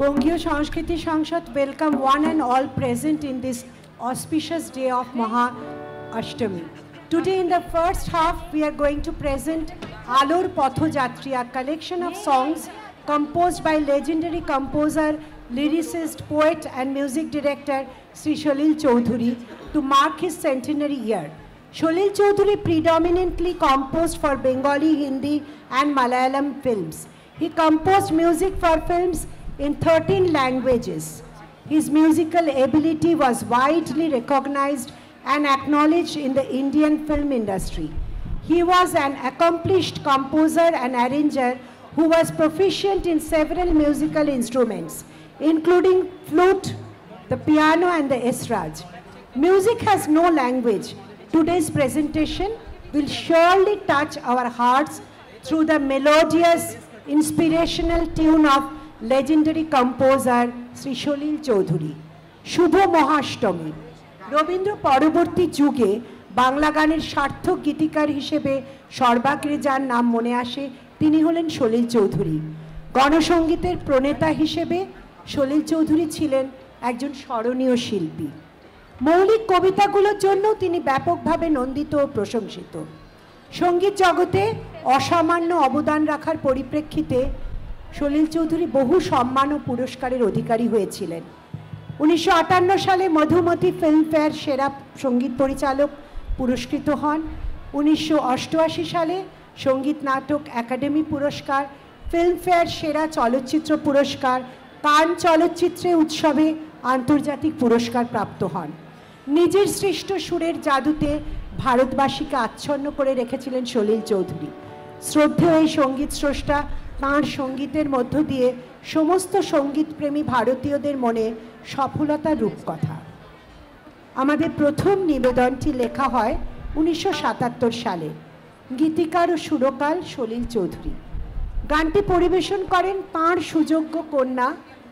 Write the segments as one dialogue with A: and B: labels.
A: Bongio Sanskriti Sangsad welcome one and all present in this auspicious day of Maha Ashtami. Today in the first half we are going to present Alor Potho Jatri, a collection of songs composed by legendary composer, lyricist, poet and music director Sri Sholil Choudhury to mark his centenary year. Sholil Choudhury predominantly composed for Bengali, Hindi and Malayalam films. He composed music for films in 13 languages. His musical ability was widely recognized and acknowledged in the Indian film industry. He was an accomplished composer and arranger who was proficient in several musical instruments, including flute, the piano and the esraj. Music has no language. Today's presentation will surely touch our hearts through the melodious, inspirational tune of legendary composer Sri Sholil Choudhury. Shubho Mahashtami. Rabindra পরবর্তী যুগে বাংলা গানের সার্থক গীতিকার হিসেবে সর্বাগ্রে যার নাম মনে আসে তিনি হলেন সলিল চৌধুরী। গণসঙ্গীতের প্রণেতা হিসেবে সলিল চৌধুরী ছিলেন একজন স্মরণীয় শিল্পী। মৌলিক কবিতাগুলোর জন্য তিনি ব্যাপকভাবে নন্দিত ও প্রশংসিত। সঙ্গীত জগতে অসামান্য অবদান রাখার পরিপ্রেক্ষিতে সলিল চৌধুরী বহু সম্মান ও পুরস্কারের অধিকারী হয়েছিলেন। 1958 সালে মধুমতি ফিল্মফেয়ার সেরা সঙ্গীত পরিচালক পুরস্কৃত হন। 1988 সালে সঙ্গীত নাটক একাডেমি পুরস্কার, ফিল্মফেয়ার সেরা চলচ্চিত্র পুরস্কার, কান চলচ্চিত্রে উৎসবে আন্তর্জাতিক পুরস্কার প্রাপ্ত হন। নিজের সৃষ্ট সুরের জাদুতে ভারতবাসীকে আচ্ছন্ন করে রেখেছিলেন সলিল চৌধুরী। শ্রদ্ধেয় এই সঙ্গীত স্রষ্টা তাঁর সঙ্গীতের মধ্য দিয়ে সমস্ত সঙ্গীতপ্রেমী ভারতীয়দের মনে সফলতার রূপকথা। আমাদের প্রথম নিবেদনটি লেখা হয় 1977 সালে। গীতিকার ও সুরকার সলিল চৌধুরী। গানটি পরিবেশন করেন তাঁর সুযোগ্য কন্যা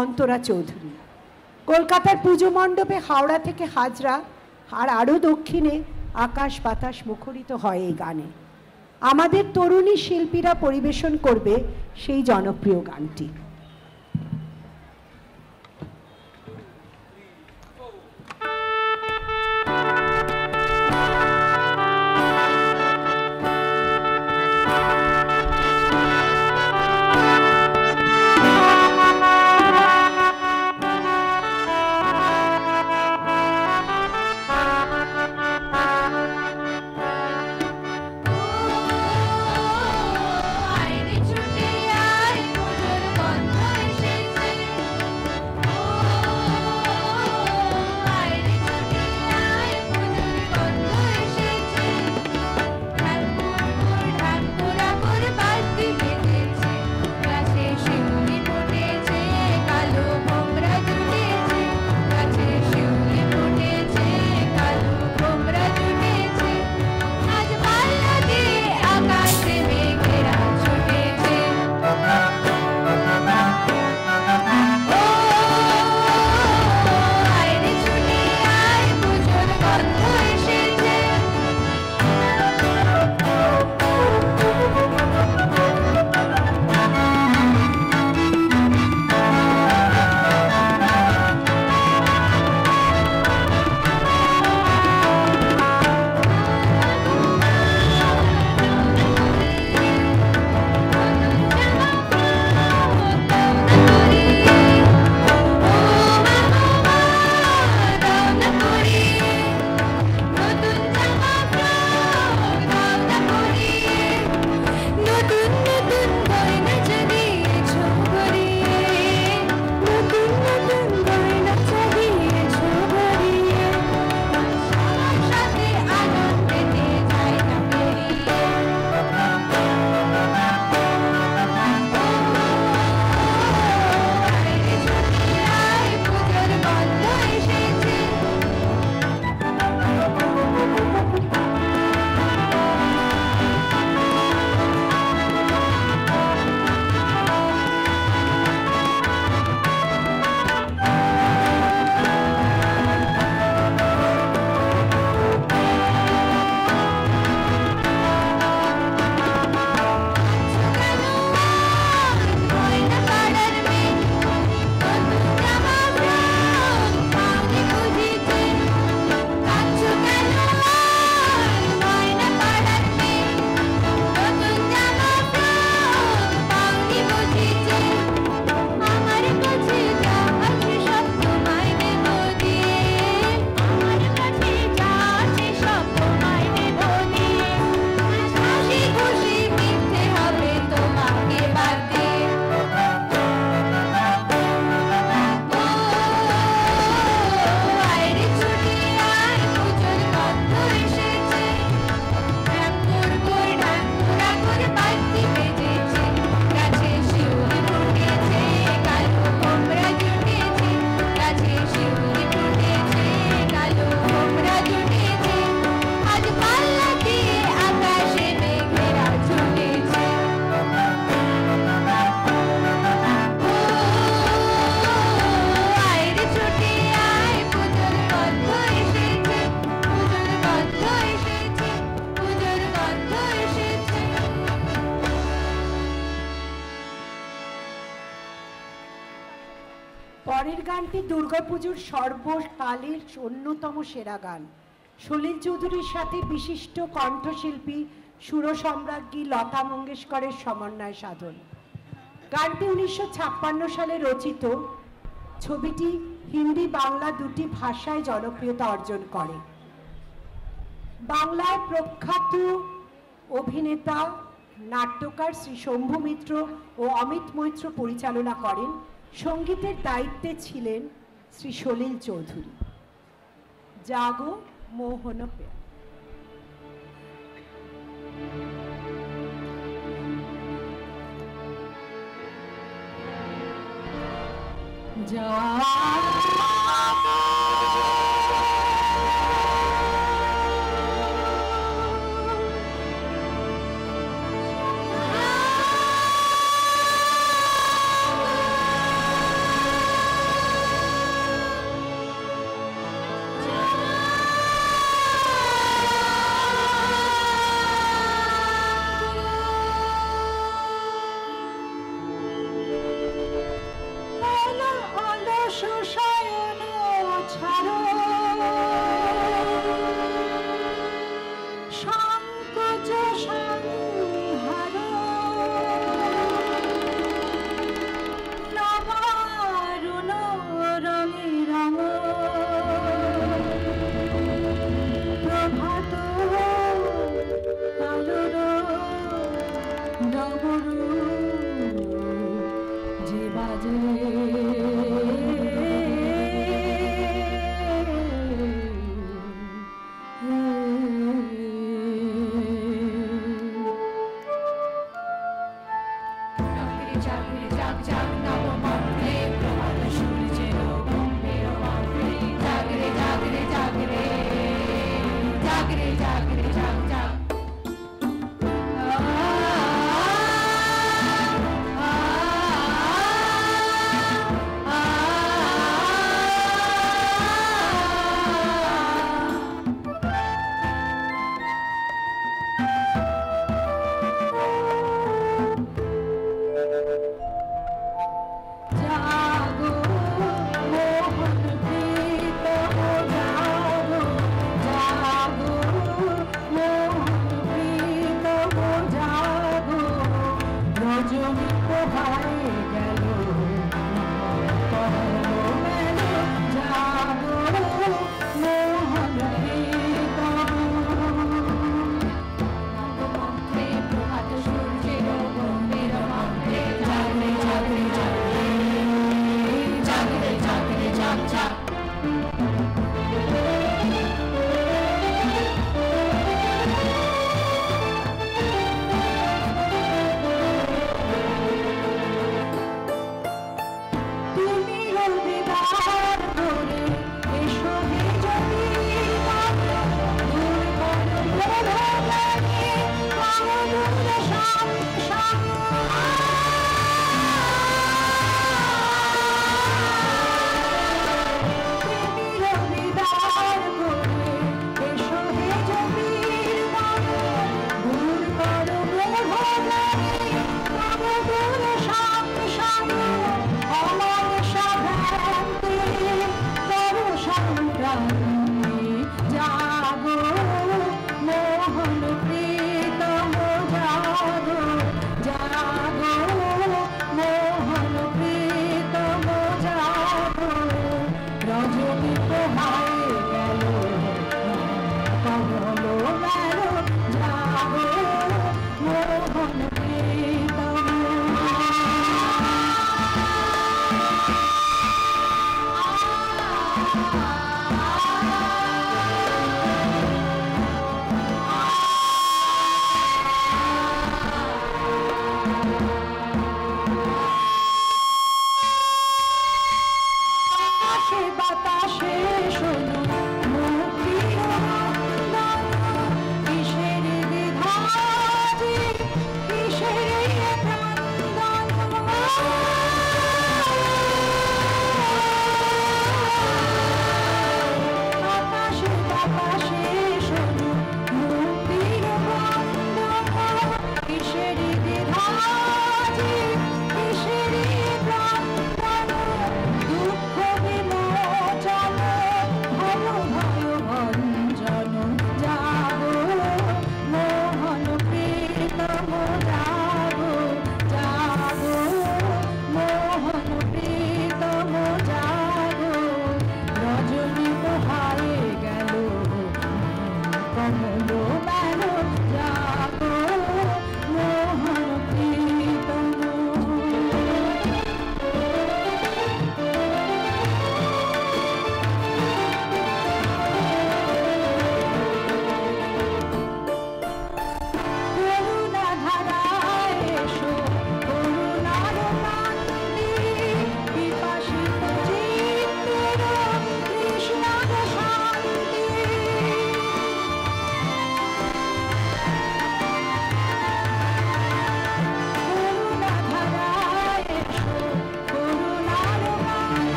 A: অন্তরা চৌধুরী। কলকাতার পুজো মণ্ডপে হাওড়া থেকে হাজরা আর আরও দক্ষিণে আকাশ বাতাস মুখরিত হয় এই গানে। আমাদের তরুণী শিল্পীরা পরিবেশন করবে সেই জনপ্রিয় গানটি।
B: আয় রে ছুটে আয় মধুর
A: পরের গানটি দুর্গাপুজোর সর্বকালের অন্যতম সেরা গান। সলিল চৌধুরীর সাথে বিশিষ্ট কণ্ঠশিল্পী সুরসম্রাজ্ঞী লতা মঙ্গেশকরের সমন্বয় সাধন। গানটি 1956 সালে রচিত। ছবিটি হিন্দি বাংলা দুটি ভাষায় জনপ্রিয়তা অর্জন করে। বাংলায় প্রখ্যাত অভিনেতা নাট্যকার শ্রী শম্ভু মিত্র ও অমিত মৈত্র পরিচালনা করেন। সঙ্গীতের দায়িত্বে ছিলেন শ্রী সলিল চৌধুরী। জাগো মোহন পেয়া।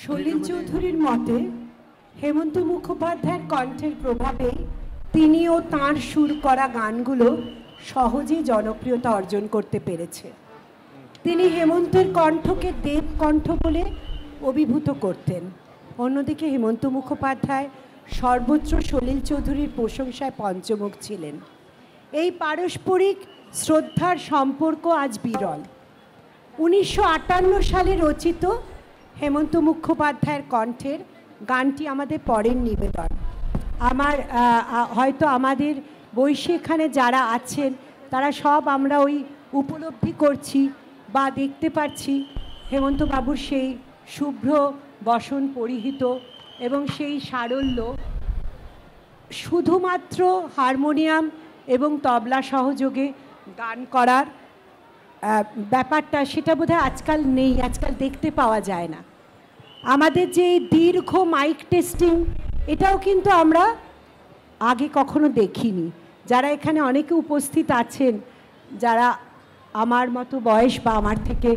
A: সলিল চৌধুরীর মতে হেমন্ত মুখোপাধ্যায়ের কণ্ঠের প্রভাবে তিনি ও তাঁর সুর করা গানগুলো সহজেই জনপ্রিয়তা অর্জন করতে পেরেছে। তিনি হেমন্তের কণ্ঠকে দেবকণ্ঠ বলে অভিভূত করতেন। অন্যদিকে হেমন্ত মুখোপাধ্যায় সর্বত্র সলিল চৌধুরীর প্রশংসায় পঞ্চমুখ ছিলেন। এই পারস্পরিক শ্রদ্ধার সম্পর্ক আজ বিরল। 1958 সালে রচিত হেমন্ত মুখোপাধ্যায়ের কণ্ঠের গানটি আমাদের পরের নিবেদন। হয়তো আমাদের বৈশী এখানে যারা আছেন তারা সব আমরা ওই উপলব্ধি করছি বা দেখতে পাচ্ছি হেমন্ত বাবুর সেই শুভ্র বসন পরিহিত এবং সেই সারল্য, শুধুমাত্র হারমোনিয়াম এবং তবলা সহযোগে গান করার ব্যাপারটা সেটা বোধহয় আজকাল নেই, আজকাল দেখতে পাওয়া যায় না। আমাদের যে দীর্ঘ মাইক টেস্টিং, এটাও কিন্তু আমরা আগে কখনো দেখিনি। যারা এখানে অনেকে উপস্থিত আছেন, যারা আমার মতো বয়স বা আমার থেকে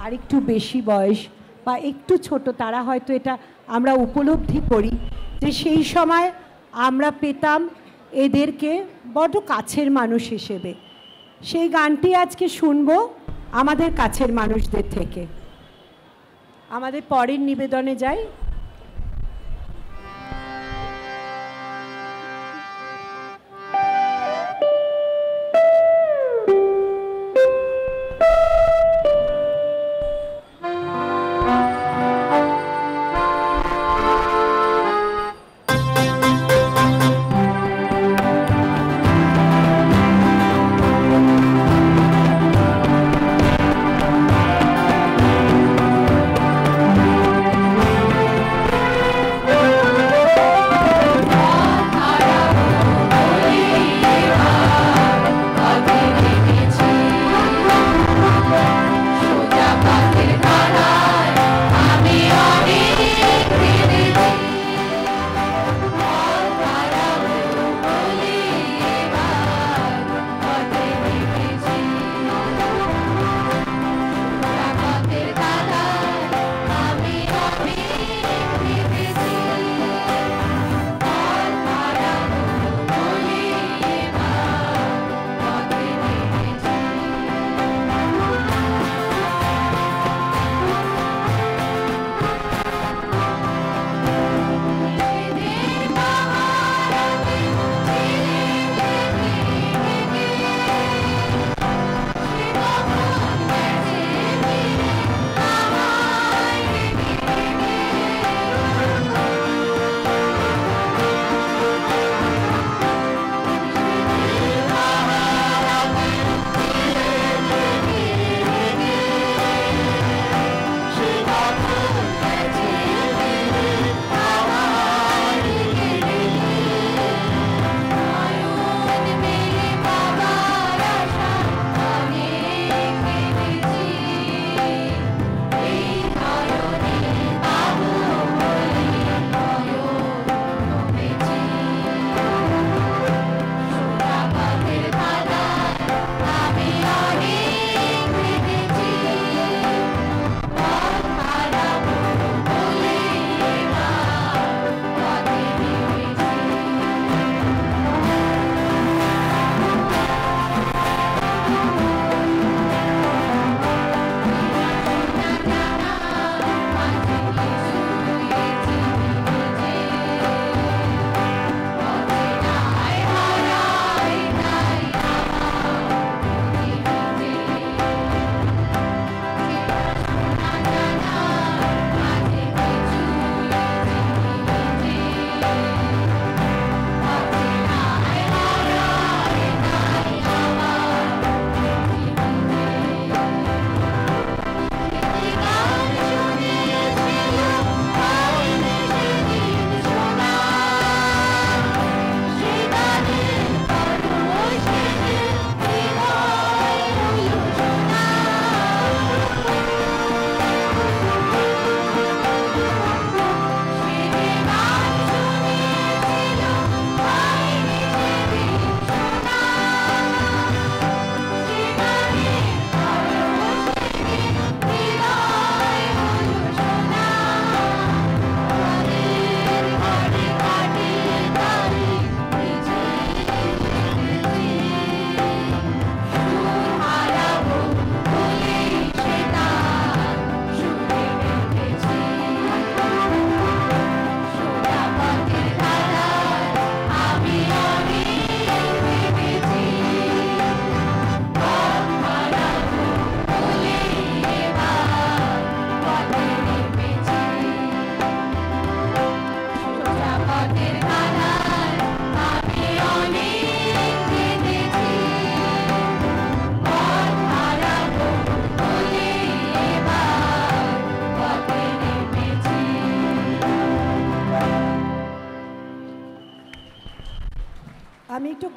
A: আরেকটু বেশি বয়স বা একটু ছোট, তারা হয়তো এটা আমরা উপলব্ধি করি যে সেই সময় আমরা পেতাম এদেরকে বড় কাছের মানুষ হিসেবে। সেই গানটি আজকে শুনবো আমাদের কাছের মানুষদের থেকে। আমাদের পরের নিবেদনে যাই।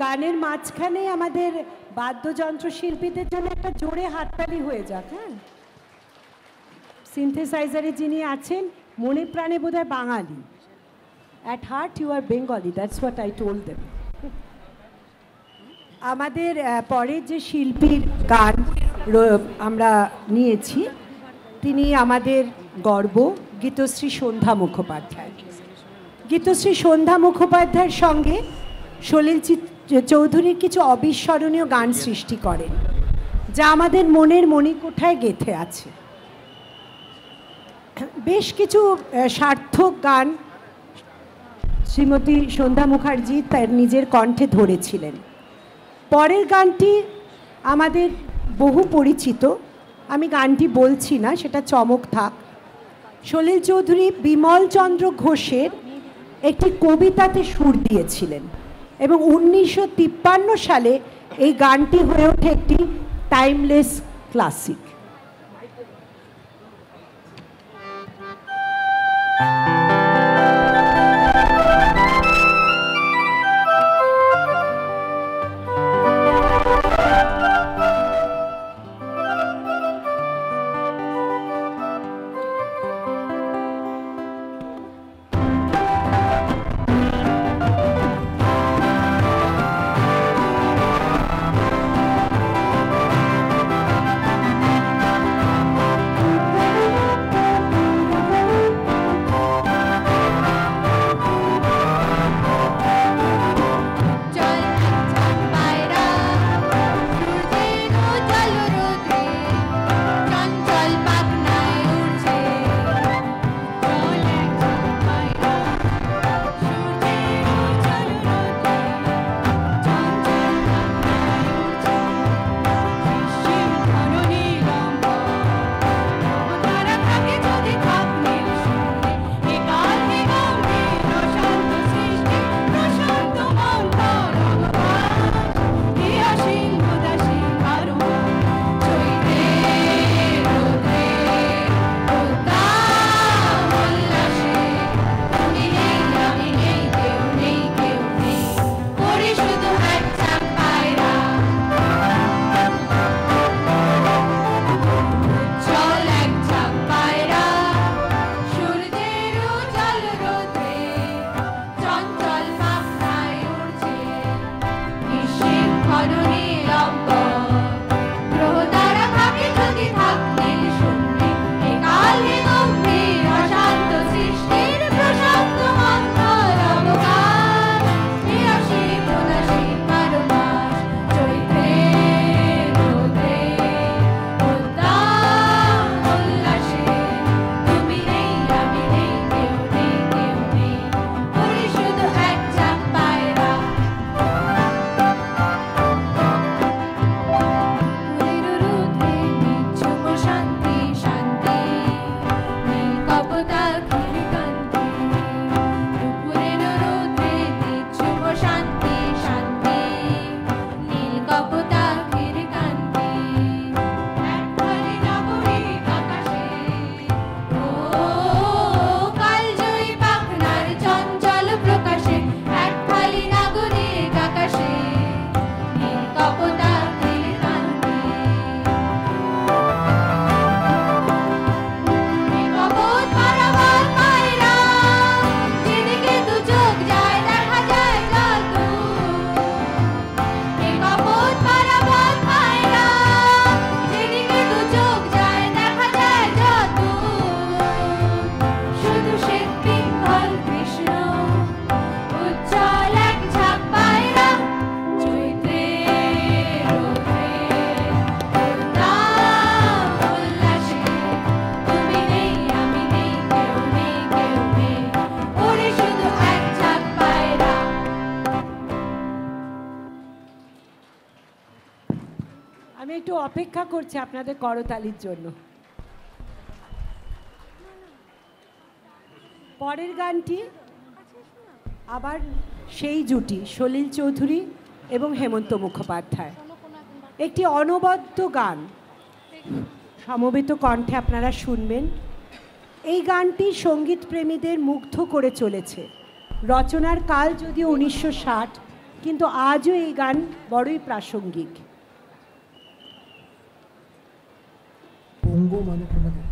A: গানের মাঝখানে আমাদের বাদ্যযন্ত্র শিল্পীদের জন্য একটা জোরে হাততালি হয়ে যাক। হ্যাঁ, সিনথেসাইজারে যিনি আছেন মনে প্রাণে বোধহয় Bangali, at heart you are Bengali, that's what I told them. আমাদের পরের যে শিল্পীর গান আমরা নিয়েছি তিনি আমাদের গর্ব, গীতশ্রী সন্ধ্যা মুখোপাধ্যায়। গীতশ্রী সন্ধ্যা মুখোপাধ্যায়ের সঙ্গে সলিল চৌধুরীর কিছু অবিস্মরণীয় গান সৃষ্টি করেন, যা আমাদের মনের মণিকোঠায় গেঁথে আছে। বেশ কিছু সার্থক গান শ্রীমতী সন্ধ্যা মুখার্জি তার নিজের কণ্ঠে ধরেছিলেন। পরের গানটি আমাদের বহু পরিচিত, আমি গানটি বলছি না, সেটা চমক থাক। সলিল চৌধুরী বিমল চন্দ্র ঘোষের একটি কবিতাতে সুর দিয়েছিলেন এবং 1953 সালে এই গানটি হয়ে ওঠে একটি টাইমলেস ক্লাসিক। আমি একটু অপেক্ষা করছি আপনাদের করতালির জন্য। পরের গানটি আবার সেই জুটি সলিল চৌধুরী এবং হেমন্ত মুখোপাধ্যায়, একটি অনবদ্য গান, সমবেত কণ্ঠে আপনারা শুনবেন। এই গানটি সঙ্গীত প্রেমীদের মুগ্ধ করে চলেছে। রচনার কাল যদিও 1960, কিন্তু আজও এই গান বড়ই প্রাসঙ্গিক।
B: পঙ্গু মানে কোনটা?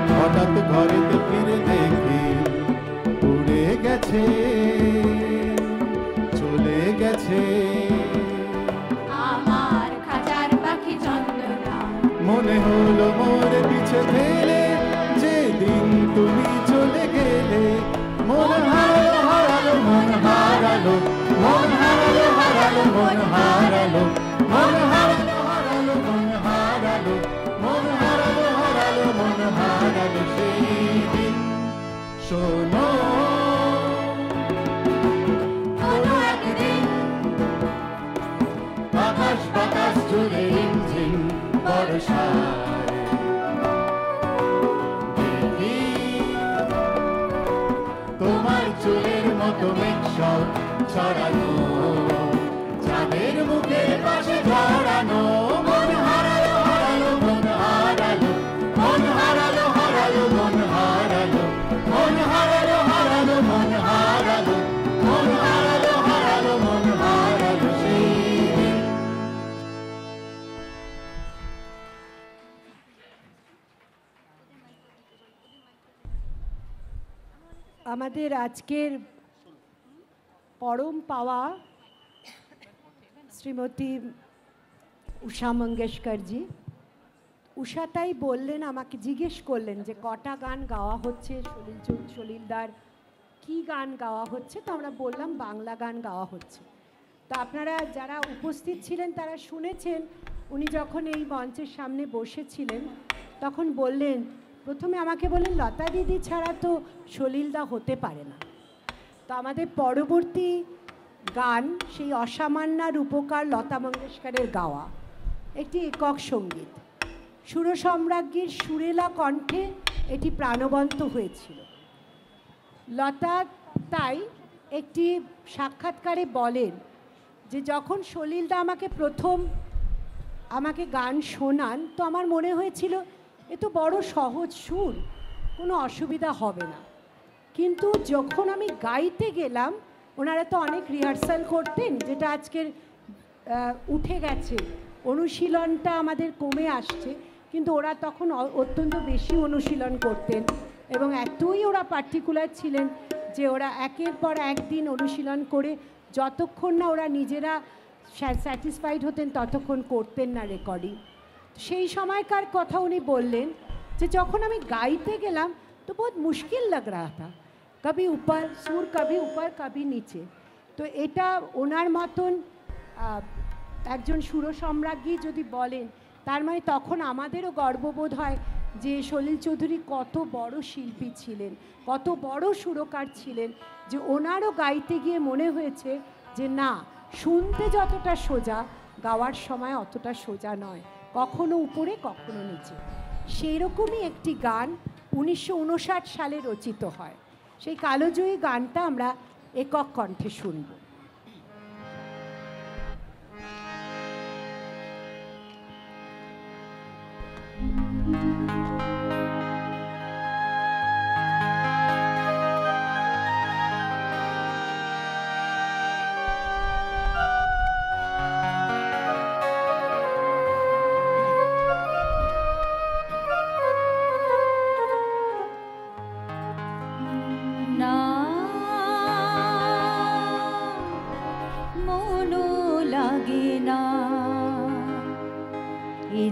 B: হঠাৎ ঘরেতে ফিরে দেখি উড়ে গেছে, চলে গেছে
C: আমার খাঁচার পাখি চন্দনা।
B: মনে হলো মোর পিছে ফেলে যেদিন তুমি চলে গেলে। মন হারালো হারালো মন হারালো, মন হারালো হারালো মন হারালো, মন হারালো হারালো মন হারালো, মন হারালো হারালো মন হারালো সেই দিন। শোনো
C: কোনো একদিন
B: আকাশ বাতাস জুড়ে রিমঝিম বর্ষায় দেখি তোমার চুলের মতো মেঘ সব ছড়ানো, চাঁদের মুখের পাশে জড়ানো। মন হারালো হারালো মন হারালো, মন হারালো হারালো মন হারালো, মন হারালো হারালো মন হারালো, মন হারালো হারালো মন হারালো সেই দিন।
A: আমাদের আজকের পরম পাওয়া শ্রীমতী উষা মঙ্গেশকরজি। উষা তাই বললেন, আমাকে জিজ্ঞেস করলেন যে কটা গান গাওয়া হচ্ছে সলিলদার, কি গান গাওয়া হচ্ছে। তো আমরা বললাম বাংলা গান গাওয়া হচ্ছে। তো আপনারা যারা উপস্থিত ছিলেন তারা শুনেছেন, উনি যখন এই মঞ্চের সামনে বসেছিলেন তখন বললেন, প্রথমে আমাকে বললেন লতা দিদি ছাড়া তো সলিলদা হতে পারে না। তো আমাদের পরবর্তী গান সেই অসামান্যার উপকার লতা মঙ্গেশকরের গাওয়া। একটি একক সঙ্গীত। সুরসম্রাজ্ঞীর সুরেলা কণ্ঠে এটি প্রাণবন্ত হয়েছিল। লতা তাই একটি সাক্ষাৎকারে বলেন যে যখন সলিলদা আমাকে গান শোনান তো আমার মনে হয়েছিল এ তো বড় সহজ সুর, কোনো অসুবিধা হবে না। কিন্তু যখন আমি গাইতে গেলাম, ওনারা তো অনেক রিহার্সাল করতেন, যেটা আজকের উঠে গেছে, অনুশীলনটা আমাদের কমে আসছে, কিন্তু ওরা তখন অত্যন্ত বেশি অনুশীলন করতেন এবং এতই ওরা পার্টিকুলার ছিলেন যে ওরা একের পর একদিন অনুশীলন করে যতক্ষণ না ওরা নিজেরা স্যাটিসফাইড হতেন ততক্ষণ করতেন না রেকর্ডিং। সেই সময়কার কথা উনি বললেন যে যখন আমি গাইতে গেলাম তো বহুত মুশকিল লাগ রা থা, কবি উপর সুর, কবি উপর কবি নিচে। তো এটা ওনার মতন একজন সুরসম্রাজ্ঞী যদি বলেন, তার মানে তখন আমাদেরও গর্ববোধ হয় যে সলিল চৌধুরী কত বড় শিল্পী ছিলেন, কত বড় সুরকার ছিলেন, যে ওনারও গাইতে গিয়ে মনে হয়েছে যে না, শুনতে যতটা সোজা গাওয়ার সময় অতটা সোজা নয়, কখনো উপরে কখনো নিচে। সেই রকমই একটি গান 1959 সালে রচিত হয়। সেই কালোজয়ী গানটা আমরা একক কণ্ঠে শুনব।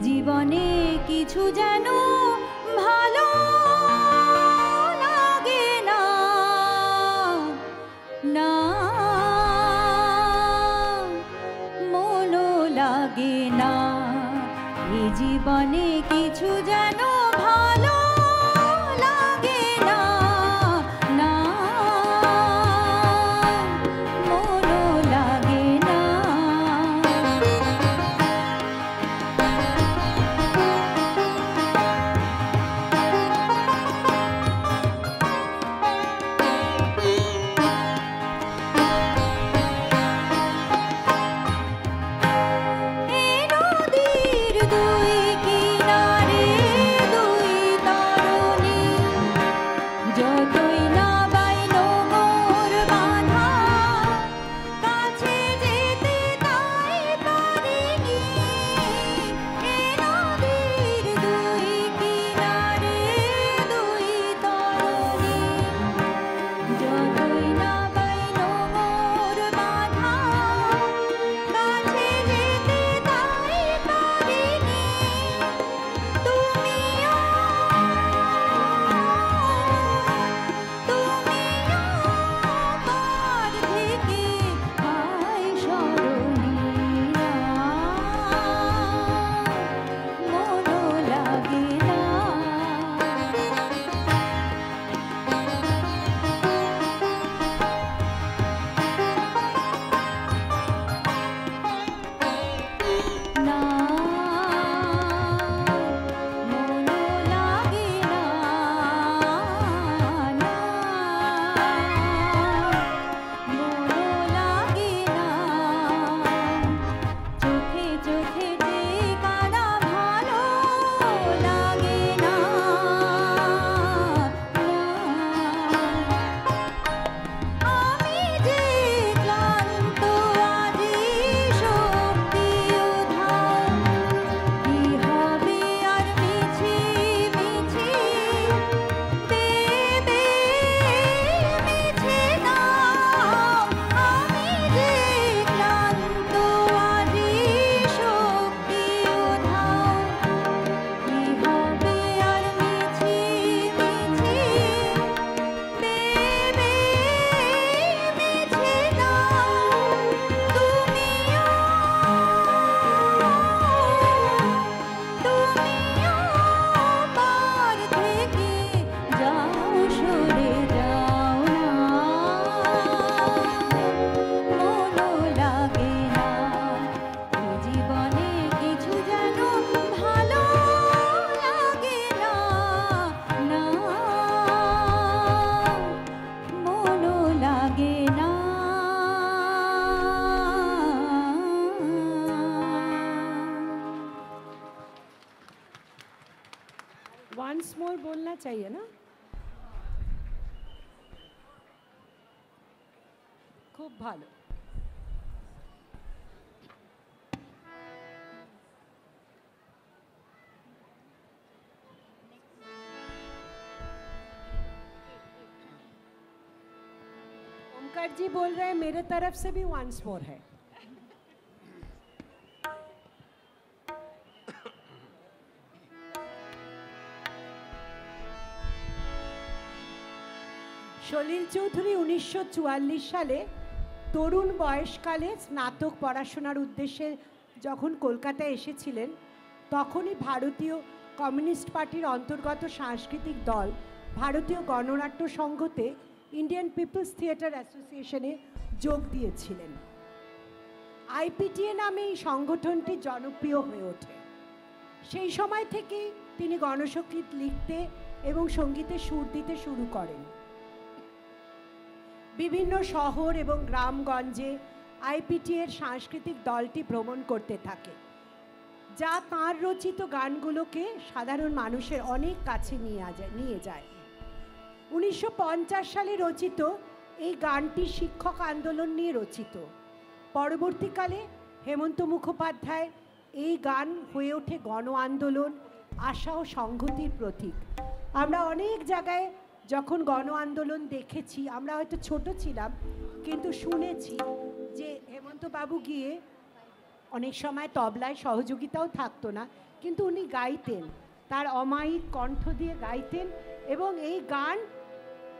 C: জীবনে কিছু যেন ভালো লাগে না, না মনও লাগে না, এই জীবনে কিছু যেন ভালো লাগে না, না মনও লাগে না।
A: वंस मोर बोलना चाहिए ना, खूब भालो। ओमकार जी बोल रहे हैं मेरे तरफ से भी वंस मोर है। সলিল চৌধুরী 1944 সালে তরুণ বয়সকালে স্নাতক পড়াশোনার উদ্দেশ্যে যখন কলকাতায় এসেছিলেন, তখনই ভারতীয় কমিউনিস্ট পার্টির অন্তর্গত সাংস্কৃতিক দল ভারতীয় গণনাট্য সংঘতে ইন্ডিয়ান পিপলস থিয়েটার অ্যাসোসিয়েশনে যোগ দিয়েছিলেন। আইপিটিএ নামে এই সংগঠনটি জনপ্রিয় হয়ে ওঠে। সেই সময় থেকেই তিনি গণসঙ্গীত লিখতে এবং সঙ্গীতে সুর দিতে শুরু করেন। বিভিন্ন শহর এবং গ্রামগঞ্জে আইপিটিএর সাংস্কৃতিক দলটি ভ্রমণ করতে থাকে, যা তাঁর রচিত গানগুলোকে সাধারণ মানুষের অনেক কাছে নিয়ে যায়। 1950 সালে রচিত এই গানটি শিক্ষক আন্দোলন নিয়ে রচিত। পরবর্তীকালে হেমন্ত মুখোপাধ্যায় এই গান হয়ে ওঠে গণ আন্দোলন, আশা ও সংহতির প্রতীক। আমরা অনেক জায়গায় যখন গণ আন্দোলন দেখেছি, আমরা হয়তো ছোট ছিলাম কিন্তু শুনেছি যে হেমন্তবাবু গিয়ে অনেক সময় তবলায় সহযোগিতাও থাকতো না, কিন্তু উনি গাইতেন, তার অমায়িক কণ্ঠ দিয়ে গাইতেন এবং এই গান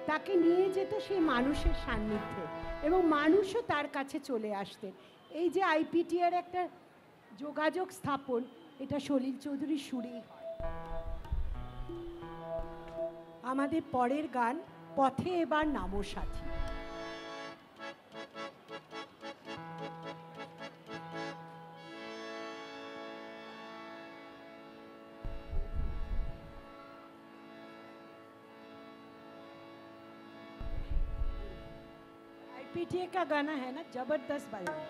A: তাকে নিয়ে যেত সেই মানুষের সান্নিধ্যে এবং মানুষও তার কাছে চলে আসতেন। এই যে আইপিটিআর একটা যোগাযোগ স্থাপন, এটা সলিল চৌধুরীর সুরেই হয়। আমাদের পরের গান পথে এবার নামো সাথী। आईपीटीए का गाना है ना, जबरदस्त बजाना।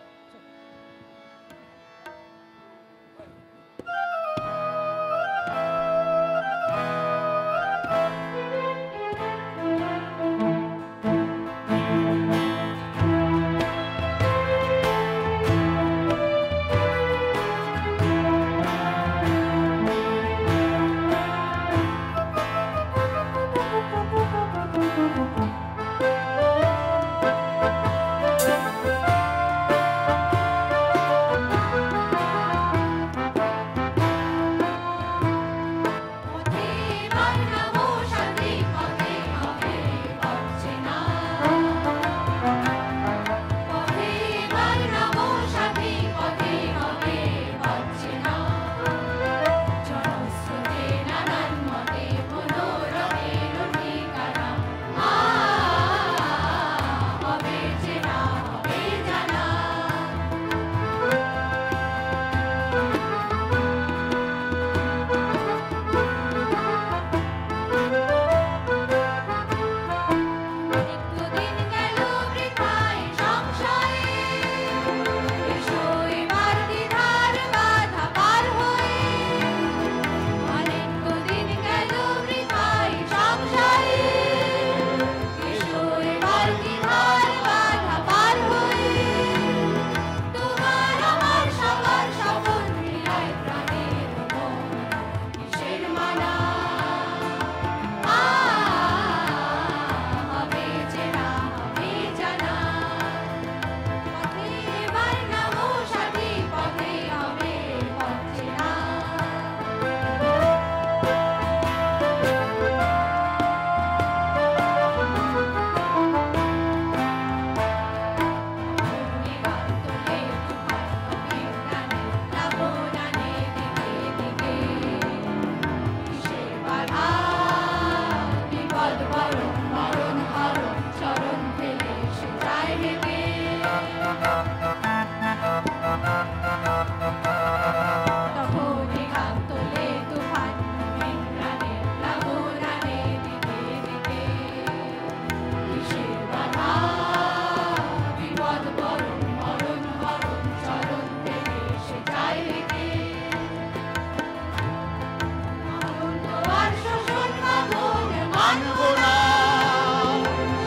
B: জানবো না,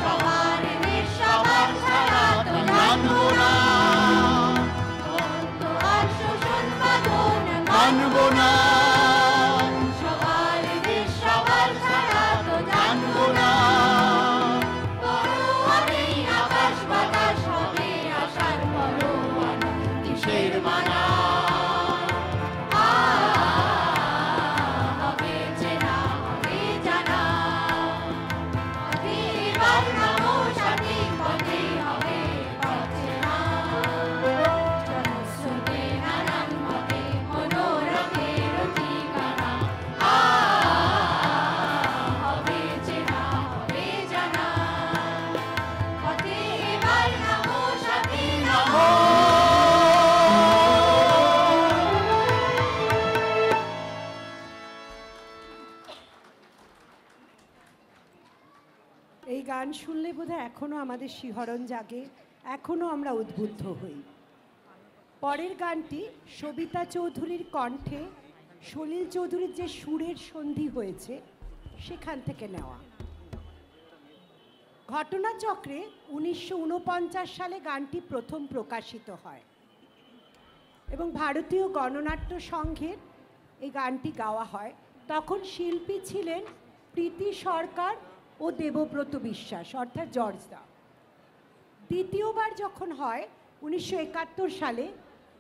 C: সবার দেশ সবার ছাড়া তো
B: জানবো না,
C: তো আর শোষণ বাঁধন
B: মানবো না,
C: সবার দেশ সবার ছাড়া তো
B: জানবো না,
C: পরোয়ানে আকাশ বাতাস হবে আশার পরোয়ানা কিসের মানা হবে চেনা হবে জানা পথে এবার নামো সাথী পথে হবে পথ চেনা জনস্রোতে নানান ভাবে মনোরথের ঠিকানা হবে চেনা হবে জানা পথে এবার নামো সাথী নামো
A: এই গান শুনলে বোধহয় এখনো আমাদের শিহরণ জাগে, এখনো আমরা উদ্বুদ্ধ হই। পরের গানটি সবিতা চৌধুরীর কণ্ঠে সলিল চৌধুরীর যে সুরের সন্ধি হয়েছে সেখান থেকে নেওয়া। ঘটনাচক্রে 1949 সালে গানটি প্রথম প্রকাশিত হয় এবং ভারতীয় গণনাট্য সংঘের এই গানটি গাওয়া হয়। তখন শিল্পী ছিলেন প্রীতি সরকার ও দেবব্রত বিশ্বাস অর্থাৎ জর্জদা। দ্বিতীয়বার যখন হয় 1971 সালে,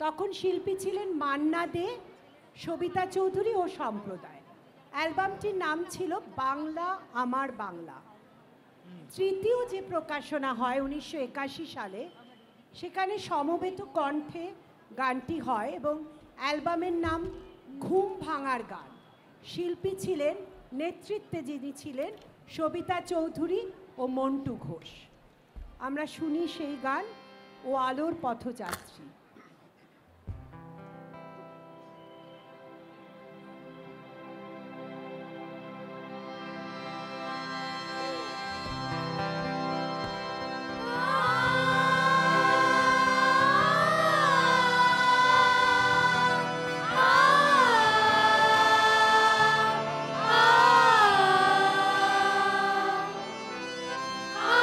A: তখন শিল্পী ছিলেন মান্না দে, সবিতা চৌধুরী ও সম্প্রদায়। অ্যালবামটির নাম ছিল বাংলা আমার বাংলা। তৃতীয় যে প্রকাশনা হয় 1981 সালে, সেখানে সমবেত কণ্ঠে গানটি হয় এবং অ্যালবামের নাম ঘুম ভাঙার গান। শিল্পী ছিলেন, নেতৃত্বে যিনি ছিলেন সবিতা চৌধুরী ও মন্টু ঘোষ। আমরা শুনি সেই গান, ও আলোর পথযাত্রী।
C: আ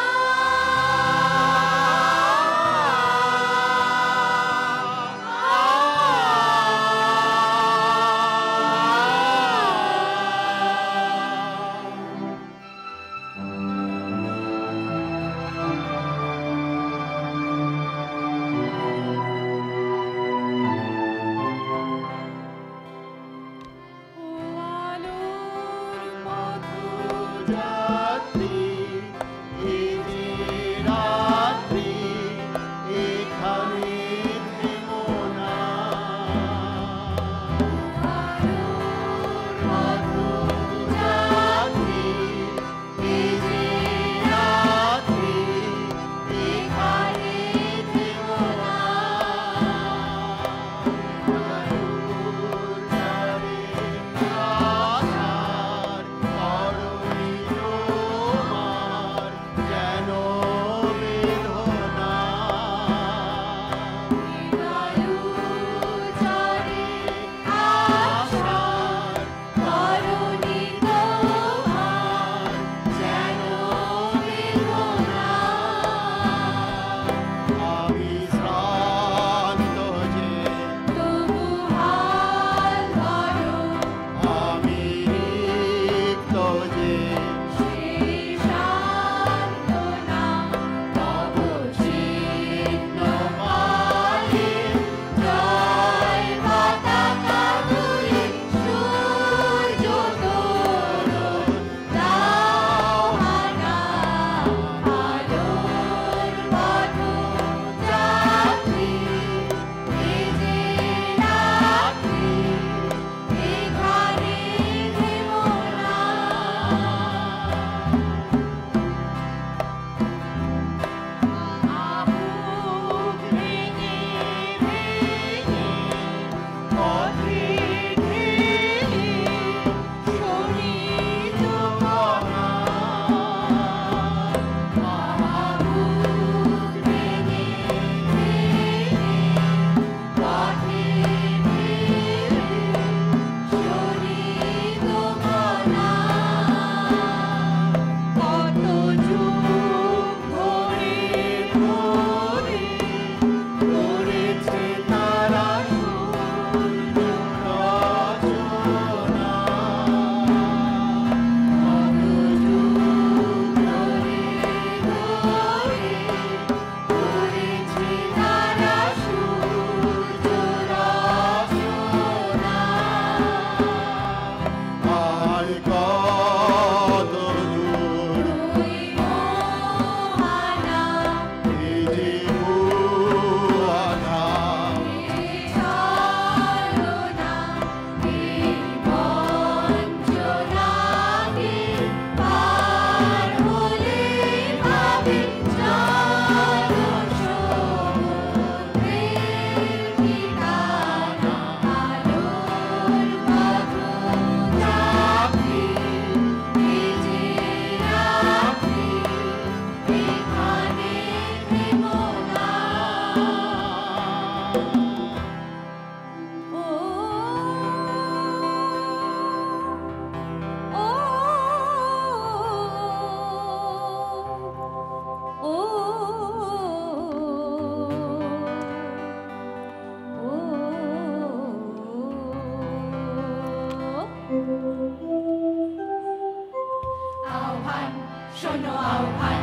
C: শোনো আহ্বান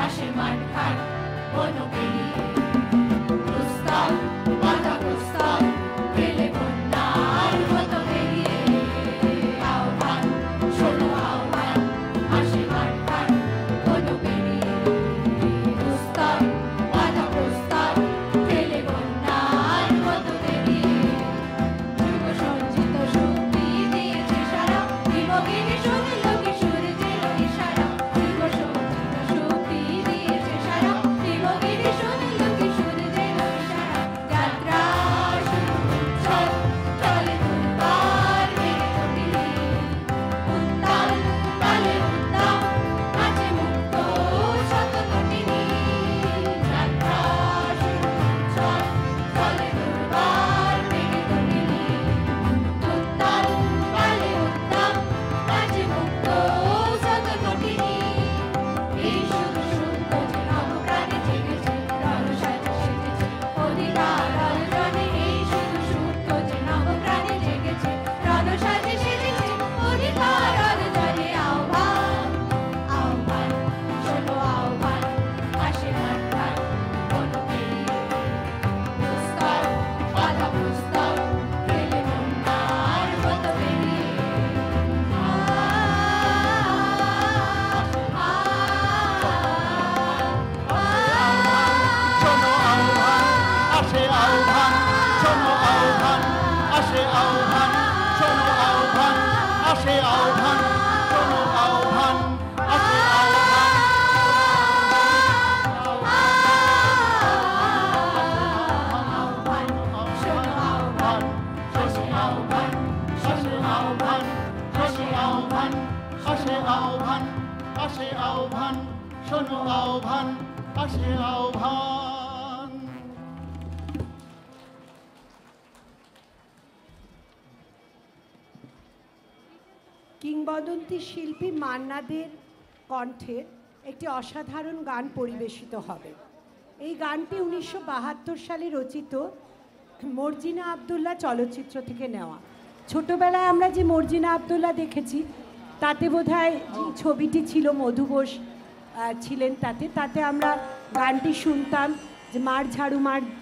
C: আসে মানখান বনো পেরিয়ে প্রস্তাব বাধা প্রস্তাব পেলে বন্যার মতো বেরিয়ে আহ্বান শোনো আহ্বান আসে মানখান বনো পেরিয়ে প্রস্তাব বাধা প্রস্তাব পেলে বন্যার মতো বেরিয়ে যুগ সঞ্চিত শক্তি দিয়েছে সারা বিমোহিনী শুনল কিশোরীদের ইশারা যুগ সঞ্চিত শক্তি দিয়েছে সারা বিমোহিনী শুনল কিশোরীদের ইশারা যাত্রা শুরু উৎসব চলে দুর্বার মেরে কটিলি উত্তাল তালে উত্তাম নাচে মুক্ত শত কটিনি যাত্রা শুরু উৎসব চলে দুর্বার মেরে কটিলি উত্তাল তালে উত্তাম নাচে মুক্ত শত কটিনি এই শুধু শুনতো যে নবপ্রাণে জেগেছে রণসাজে সেজেছে অধিকার আলোচনে এই শুধু শুনতো যে নবপ্রাণে জেগেছে রণসাজে সেজেছে অধিকার আলোচনে আহ্বান আহ্বান শোনো আহ্বান আসে মানখান বনো পেরিয়ে প্রস্তাব বাধা প্রস্তাব পেলে বন্যার মতো বেরিয়ে
B: শোনো আহ্বান আসে আহ্বান শোনো আহ্বান আসে আহ্বান শোনো আহ্বান আসে আহ্বান শোনো আহ্বান আসে
C: আহ্বান শোনো আহ্বান আসে আহ্বান শোনো আহ্বান
B: আসে আহ্বান আসে আহ্বান আসে আহ্বান শোনো আহ্বান আসে আহ্বান।
A: কিংবদন্তি শিল্পী মান্নাদের কণ্ঠে একটি অসাধারণ গান পরিবেশিত হবে। এই গানটি 1972 সালে রচিত মর্জিনা আব্দুল্লাহ চলচ্চিত্র থেকে নেওয়া। ছোটবেলায় আমরা যে মর্জিনা আব্দুল্লাহ দেখেছি তাতে বোধহয় যে ছবিটি ছিল মধু ঘোষ ছিলেন তাতে আমরা গানটি শুনতাম যে মার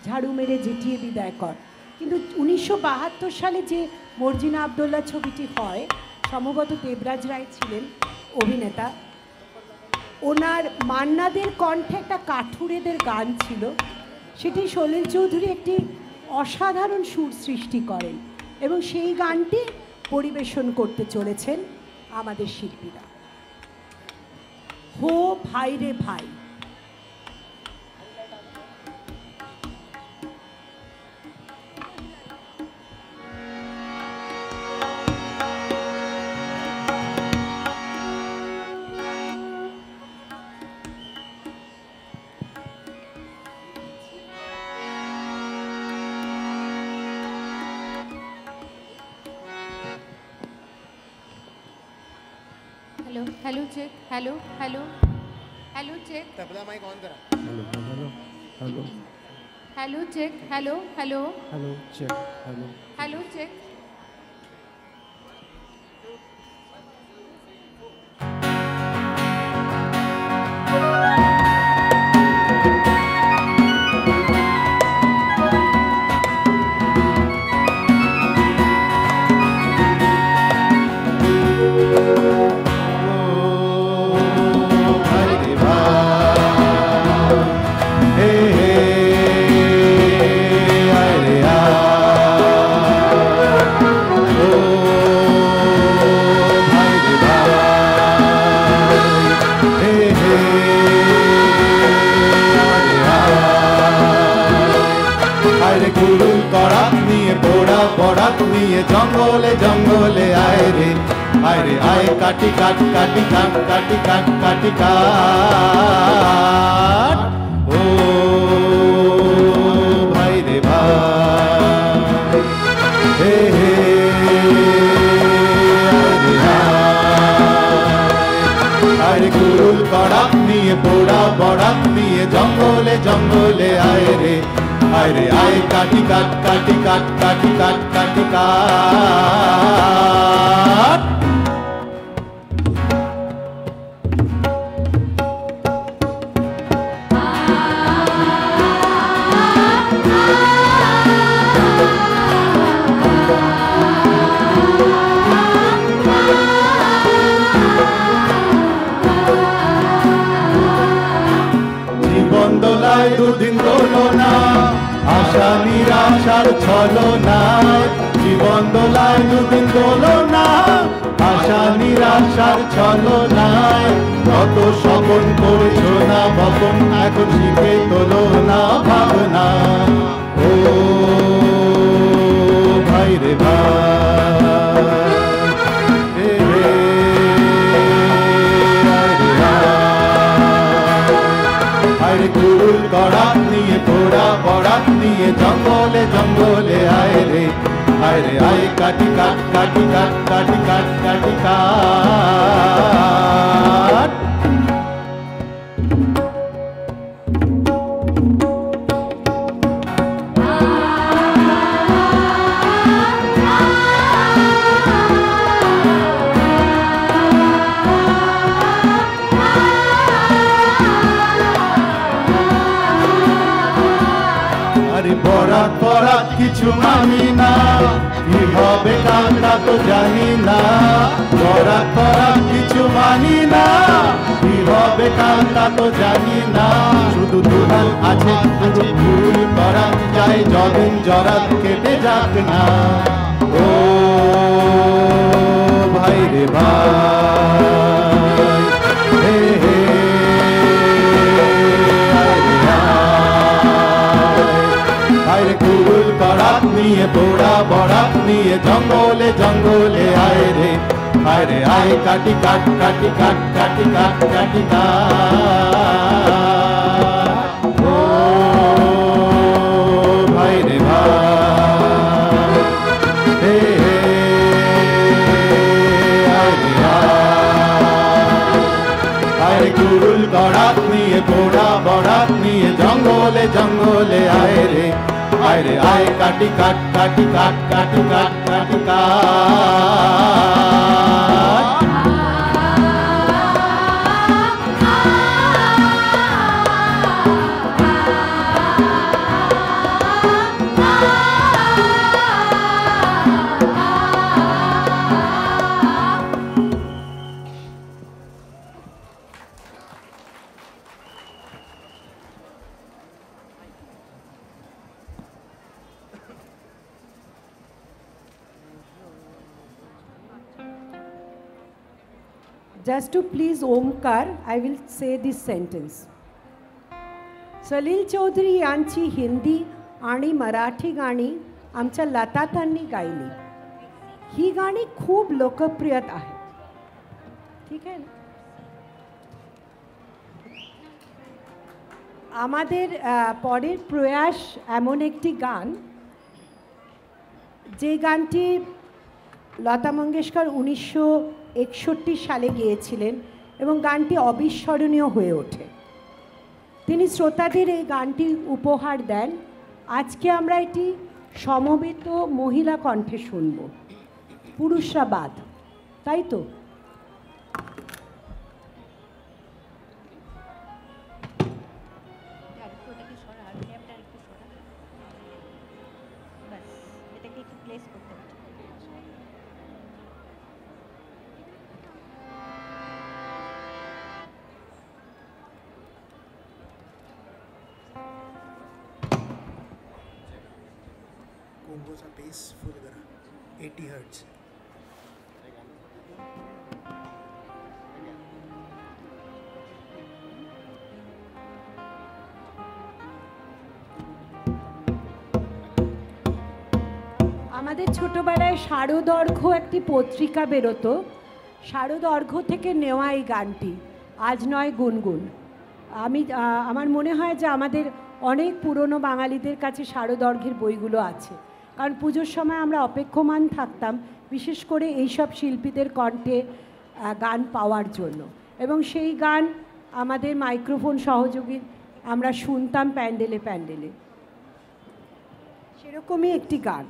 A: ঝাড়ু মেরে জেঠিয়ে বিদায় কর। কিন্তু 1972 সালে যে মর্জিনা আব্দুল্লাহ ছবিটি হয়, সম্ভবত দেবরাজ রায় ছিলেন অভিনেতা, ওনার মান্নাদের কণ্ঠে একটা কাঠুরেদের গান ছিল, সেটি সলিল চৌধুরী একটি অসাধারণ সুর সৃষ্টি করেন এবং সেই গানটি পরিবেশন করতে চলেছেন আমাদের শিল্পীরা। হো ভাই রে ভাই।
C: Hello hello check hello hello hello check
D: tabla mic on करा।
B: Hello hello hello
C: hello check hello hello
B: hello check hello
C: hello check
B: जंगले जंगले आए रे आए काटी काट काटी काट काटी काट काटी काट ओ भाई रे भाई हे हे अरे गुरुल कड़क निये पोड़ा बड़क निये जंगले जंगले आए रे आए काटी काट काटी काट काटी काट काटी काट আশা নিরাশার ছলনায় জীবন দোলায় দুদিন দোলনা আশা নিরাশার ছলনায় কত স্বপন করেছো না বপন এখন শিখে তোলো না ভাবনা ও ভাই রে ভাই কুল করাত নিয়ে ঘোড়া বরাত নিয়ে জঙ্গলে জঙ্গলে আয় রে আয় কাটি কাট কাটি কাট কাটি কাট কাটি কাট বরাত বরাত কিছু মানি না কি হবে কালটা তো জানি না বরাত বরাত কিছু মানি না কি হবে কালটা তো জানি না শুধু দুলাল আছে আছে ভুল করা যায় যদিন জরাত কেটে যাক না ও ভাই রে ভাই হে হে কুল করাত নিয়ে বোড়া বরাত নিয়ে জঙ্গলে জঙ্গলে আয় রে আয় কাটি কাট কাটি কাট কাটি কাট কাটি কাট ও ভাই রে ভাই হে আয় কুল করাত নিয়ে বোড়া বরাত নিয়ে জঙ্গলে জঙ্গলে আয় রে আয় কাটি কাট কাটি কাট কাটি কাট কাটি কাট
A: Just to please Omkar, I will say this sentence. सलील चौधरी यांची हिंदी आणि मराठी गाणी आमच्या लतातांनी गायली. ही गाणी खूप लोकप्रियत आहेत. ठीक आहे ना? আমাদের পরের প্রয়াস এমন একটি গান যে গানটি লতা মঙ্গেশকর 1961 সালে গেয়েছিলেন এবং গানটি অবিস্মরণীয় হয়ে ওঠে। তিনি শ্রোতাদের এই গানটি উপহার দেন। আজকে আমরা এটি সমবেত মহিলা কণ্ঠে শুনব, পুরুষরা বাদ, তাই তো?
D: Congo's bass full करा 80 Hz
A: আমাদের ছোটবেলায় শারদর্ঘ্য একটি পত্রিকা বেরোতো, শারদর্ঘ্য থেকে নেওয়া এই গানটি আজ নয় গুনগুন। আমার মনে হয় যে আমাদের অনেক পুরনো বাঙালিদের কাছে শারদর্ঘ্যের বইগুলো আছে, কারণ পুজোর সময় আমরা অপেক্ষমান থাকতাম বিশেষ করে এইসব শিল্পীদের কণ্ঠে গান পাওয়ার জন্য, এবং সেই গান আমাদের মাইক্রোফোন সহযোগী আমরা শুনতাম প্যান্ডেলে প্যান্ডেলে। সেরকমই একটি গান।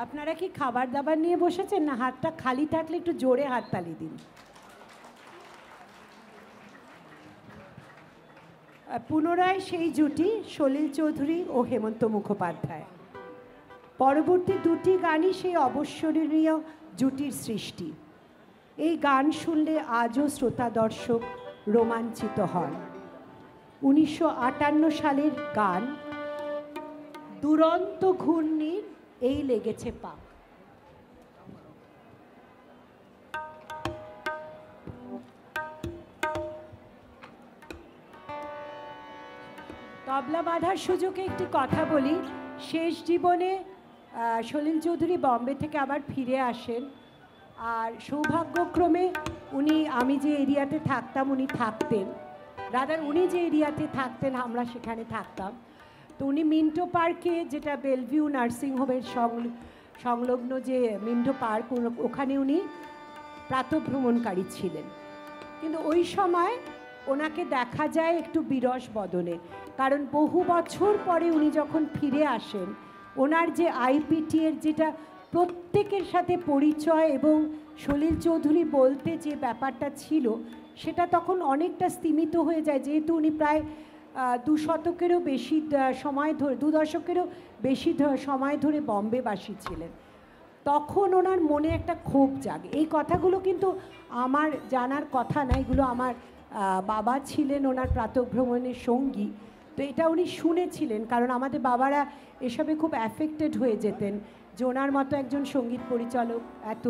A: আপনারা কি খাবার দাবার নিয়ে বসেছেন না হাতটা খালি থাকলে একটু জোরে হাততালি দিন। পুনরায় সেই জুটি সলিল চৌধুরী ও হেমন্ত মুখোপাধ্যায়। পরবর্তী দুটি গানই সেই অবিস্মরণীয় জুটির সৃষ্টি। এই গান শুনলে আজও শ্রোতা দর্শক রোমাঞ্চিত হন। 1958 সালের গান দুরন্ত ঘূর্ণির এই লেগেছে পাক। তবলা বাঁধার সুযোগে একটি কথা বলি। শেষ জীবনে সলিল চৌধুরী বম্বে থেকে আবার ফিরে আসেন, আর সৌভাগ্যক্রমে আমি যে এরিয়াতে থাকতাম উনি থাকতেন, রাদার উনি যে এরিয়াতে থাকতেন আমরা সেখানে থাকতাম। তো উনি মিন্টো পার্কে, যেটা বেলভিউ নার্সিংহোমের সংলগ্ন যে মিন্টো পার্ক, ওখানে উনি প্রাতঃভ্রমণকারী ছিলেন। কিন্তু ওই সময় ওনাকে দেখা যায় একটু বিরস বদনে, কারণ বহু বছর পরে উনি যখন ফিরে আসেন ওনার যে আইপিটি এর যেটা প্রত্যেকের সাথে পরিচয় এবং সলিল চৌধুরী বলতে যে ব্যাপারটা ছিল সেটা তখন অনেকটা স্তিমিত হয়ে যায়, যেহেতু উনি প্রায় 2 দশকেরও বেশি সময় ধরে 2 দশকেরও বেশি সময় ধরে বম্বেবাসী ছিলেন। তখন ওনার মনে একটা ক্ষোভ জাগে। এই কথাগুলো কিন্তু আমার জানার কথা না, এগুলো আমার বাবা ছিলেন ওনার প্রাতঃভ্রমণের সঙ্গী, তো এটা উনি শুনেছিলেন, কারণ আমাদের বাবারা এসবে খুব অ্যাফেক্টেড হয়ে যেতেন যে ওনার মতো একজন সঙ্গীত পরিচালক এত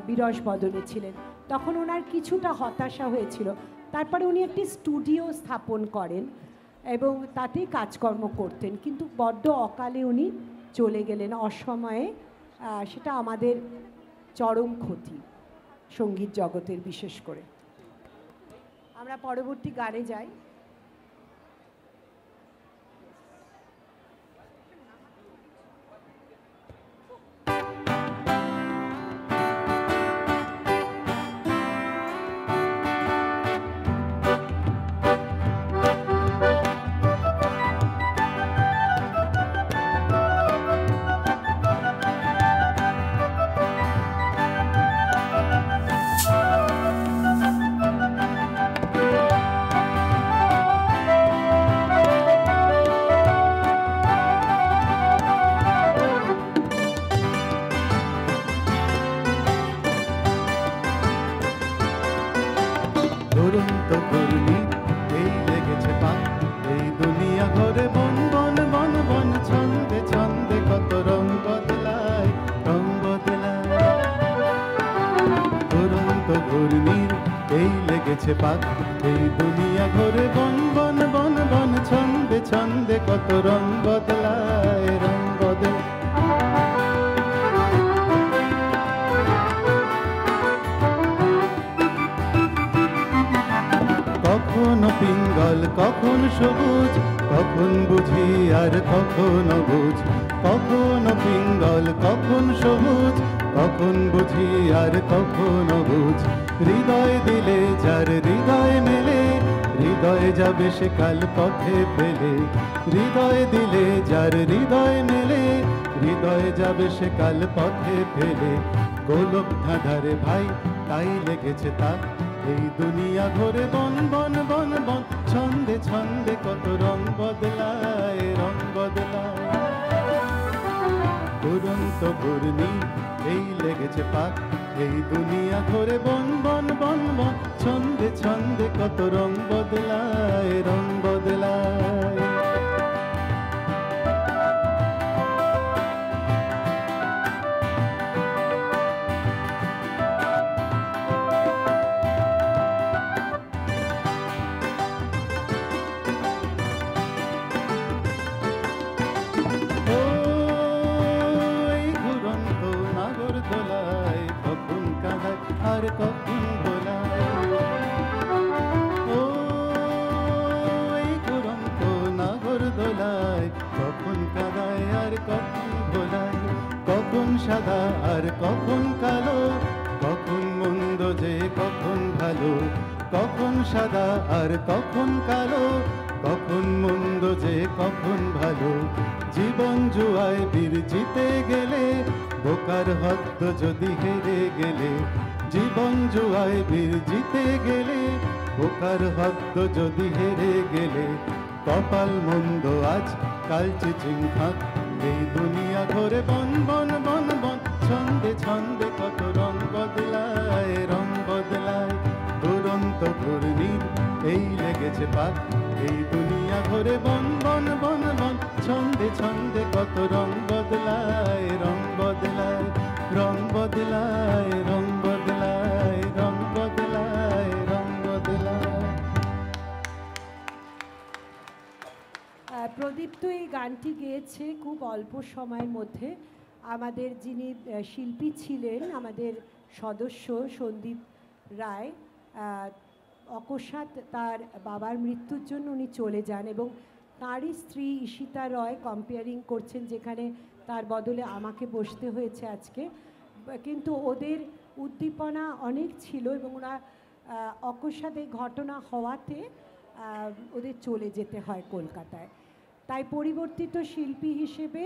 A: বিরস বদনে ছিলেন। তখন ওনার কিছুটা হতাশা হয়েছিল। তারপরে উনি একটি স্টুডিও স্থাপন করেন এবং তাতেই কাজকর্ম করতেন, কিন্তু বড্ড অকালে উনি চলে গেলেন অসময়ে। সেটা আমাদের চরম ক্ষতি সঙ্গীত জগতের। বিশেষ করে আমরা পরবর্তী গানে যাই।
B: এই দুনিয়া ঘরে বন বন বন বন ছন্দে ছন্দে কত রং বদলায়, রং বদল। কখনো পিঙ্গল কখন সবুজ, কখন বুঝি আর কখনো বুঝ, কখনো পিঙ্গল কখন সবুজ, কখন বুঝি আর কখনো বুঝ। হৃদয় দিলে যার হৃদয় মেলে, হৃদয় যাবে সে কাল পথে ফেলে। হৃদয় দিলে যার হৃদয় মেলে, হৃদয় যাবে সে কাল পথে ফেলে। গোলক ধাঁধারে ভাই তাই লেগেছে তাক, এই দুনিয়া ঘোরে বন বন বন বন, ছন্দে ছন্দে কত রং বদলায়, রং বদলায়। দুরন্ত ঘূর্ণি এই লেগেছে পাক, এই দুনিয়া ঘোরে বন বন বন বন, ছন্দে ছন্দে কত রং বদলায়, রং বদলায়। আর কখন ভোলায়, ও এই ঘুরন্ত নাগর দোলায়, কখন কাদায় আর কখন ভোলায়। কখন সাদা আর কখন কালো, কখন মন্দ যে কখন ভালো। কখন সাদা আর কখন কালো, কখন মন্দ যে কখন ভালো। জীবন জুয়ায় বীর জিতে গেলে, বোকার হদ্দ যদি হেরে গেলে। জীবন জুয়ায় বীর জিতে গেলে, বোকার হদ্দ যদি হেরে গেলে। কপাল মন্দ আজ কাল চিচিংখাক, এই দুনিয়া ঘোরে বন বন বন বন, ছন্দে ছন্দে কত রং বদলায়, রং বদলায়। দুরন্ত ঘূর্ণির এই লেগেছে পাক, এই দুনিয়া ঘোরে বন বন বন বন, ছন্দে ছন্দে কত রং বদলায়, রং বদলায়, রং বদলায়, রং বদলায়, রং বদলায়, রং বদলায়।
A: প্রদীপ তো এই গানটি গেয়েছে খুব অল্প সময়ের মধ্যে। আমাদের যিনি শিল্পী ছিলেন, আমাদের সদস্য সন্দীপ রায়, অকস্মাৎ তার বাবার মৃত্যুর জন্য উনি চলে যান এবং তাঁরই স্ত্রী ঈশিতা রয় কম্পেয়ারিং করছেন, যেখানে তার বদলে আমাকে বসতে হয়েছে আজকে। কিন্তু ওদের উদ্দীপনা অনেক ছিল এবং ওরা অকস্মাৎ এই ঘটনা হওয়াতে ওদের চলে যেতে হয় কলকাতায়। তাই পরিবর্তিত শিল্পী হিসেবে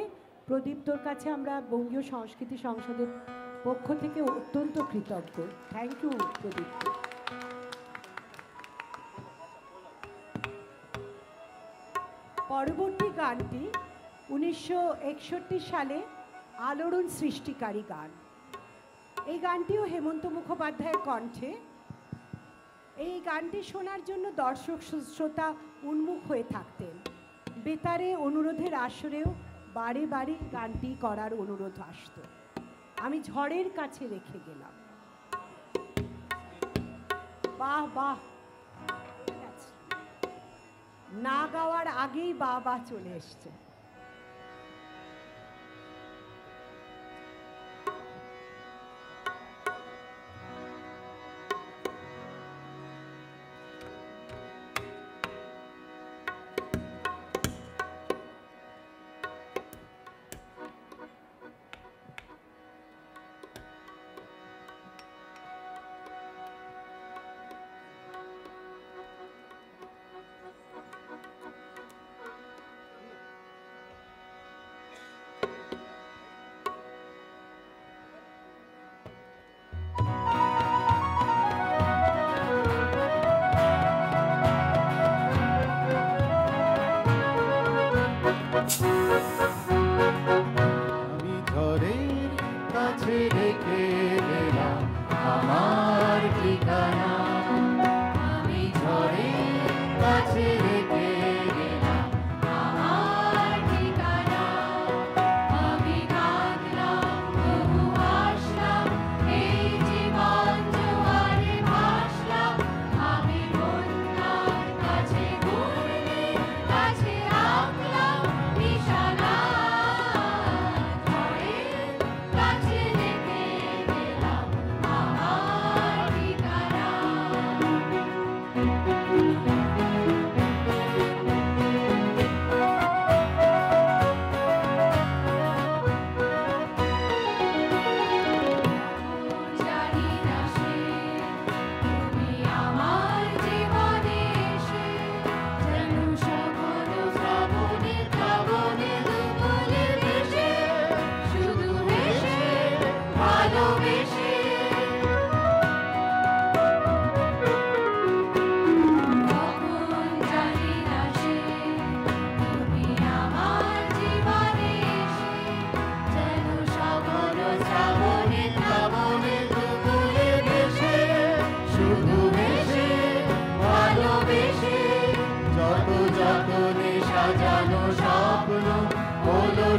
A: প্রদীপ্তর কাছে আমরা বঙ্গীয় সংস্কৃতি সংসদের পক্ষ থেকে অত্যন্ত কৃতজ্ঞ। থ্যাংক ইউ প্রদীপ্ত। পরবর্তী গানটি 1961 সালে আলোড়ন সৃষ্টিকারী গান। এই গানটিও হেমন্ত মুখোপাধ্যায়ের কণ্ঠে। এই গানটি শোনার জন্য দর্শক শ্রোতা উন্মুখ হয়ে থাকতেন। বেতারে অনুরোধের আসরেও বারে বারে গানটি করার অনুরোধ আসত। আমি ঝড়ের কাছে রেখে গেলাম। বাহ বাহ, না গাওয়ার আগেই বাহ বাহ চলে এসছে।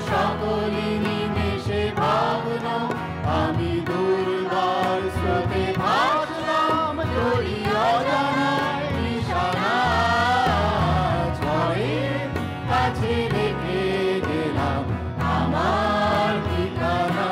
B: সকলি নিমেষে ভাবন আমি দুর্বার স্রোতে ভাসলাম তোরি অজানায় নিশানা ঝড়ের কাছে রেখে গেলাম আমার ঠিকানা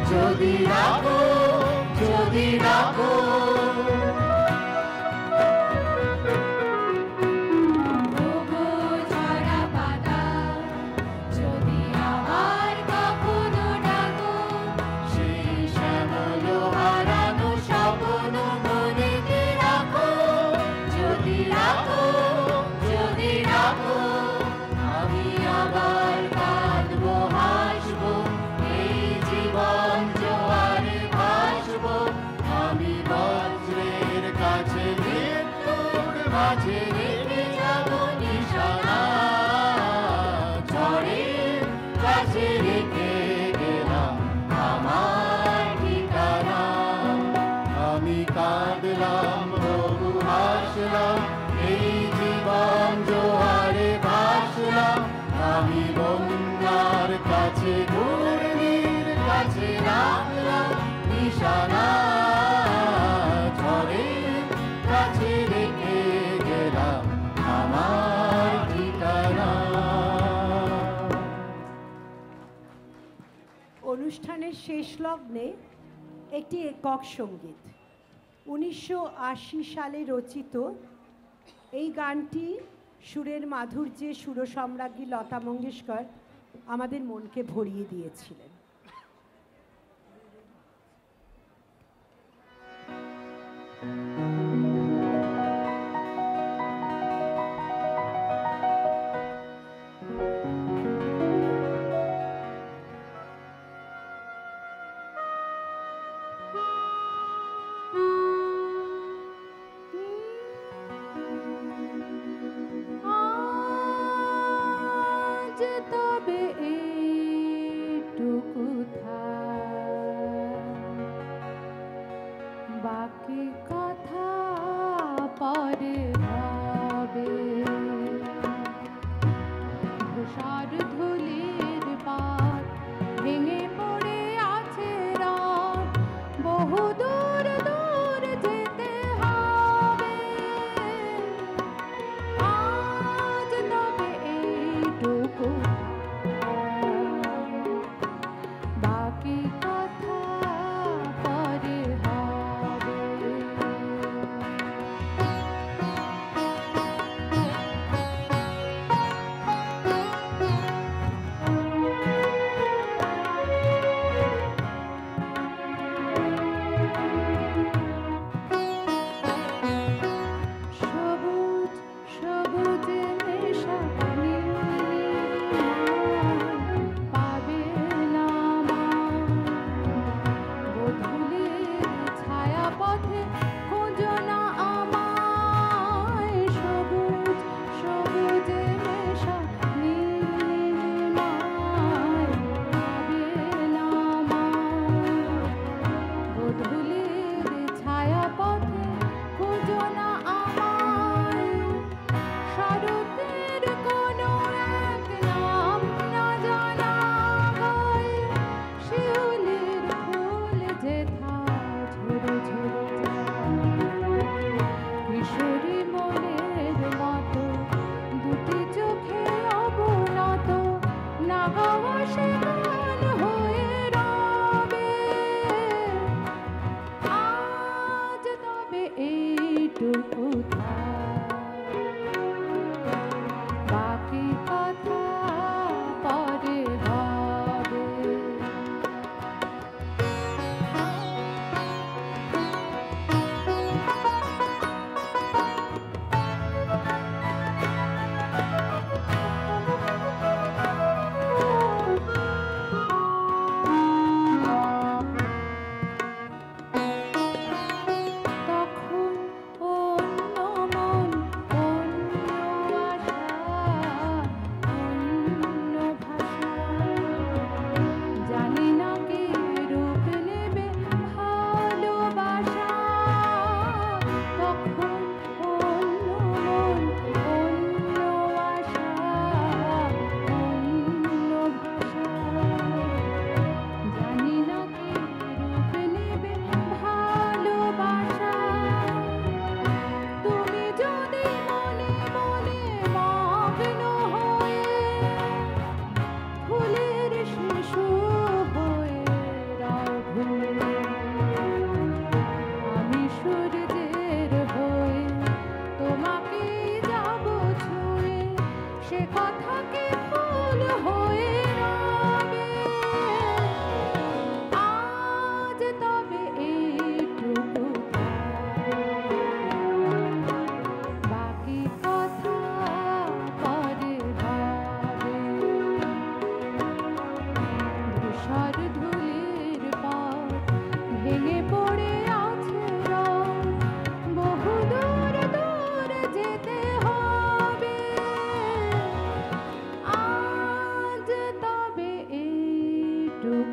B: যদি রাখো যদি রাখো
C: ঝরা পাতা যদি আবার কখনো ডাকো
B: সেই শ্যামল হারানো স্বপ্ন মনেতে রাখো যদি রাখো যদি রাখো আমি আবার কাঁদবো হাসবো এই জীবন জোয়ারে ভাসবো আমি বজ্রের কাছে মৃত্যুর মাঝে রেখে যাবো নিশানা ঝড়ের কাছে রেখে গেলাম আমার ঠিকানা আমি কাঁদলাম বহু হাসলাম এই জীবন জোয়ারে ভাসলাম আমি বন্যার কাছে ঘূর্ণির কাছে রাখলাম নিশানা ঝড়ের কাছে রেখে গেলাম আমার ঠিকানা
A: অনুষ্ঠানের শেষ লগ্নে একটি একক সঙ্গীত 1980 সালে রচিত এই গানটি সুরের মাধুর্যে সুরসম্রাজ্ঞী লতা মঙ্গেশকর আমাদের মনকে ভরিয়ে দিয়েছিলেন।
C: আজ তবে এইটুকু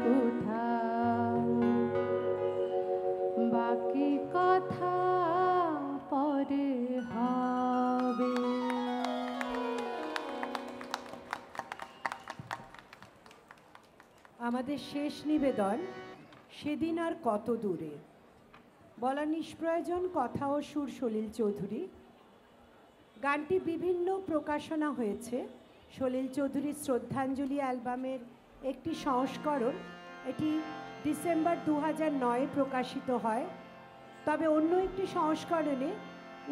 C: কোথাও, বাকি কথা পরে হবে।
A: আমাদের শেষ নিবেদন সেদিন আর কত দূরে। বলা নিষ্প্রয়োজন, কথা ও সুর সলিল চৌধুরী। গানটি বিভিন্ন প্রকাশনা হয়েছে। সলিল চৌধুরীর শ্রদ্ধাঞ্জলি অ্যালবামের একটি সংস্করণ, এটি ডিসেম্বর 2009 প্রকাশিত হয়। তবে অন্য একটি সংস্করণে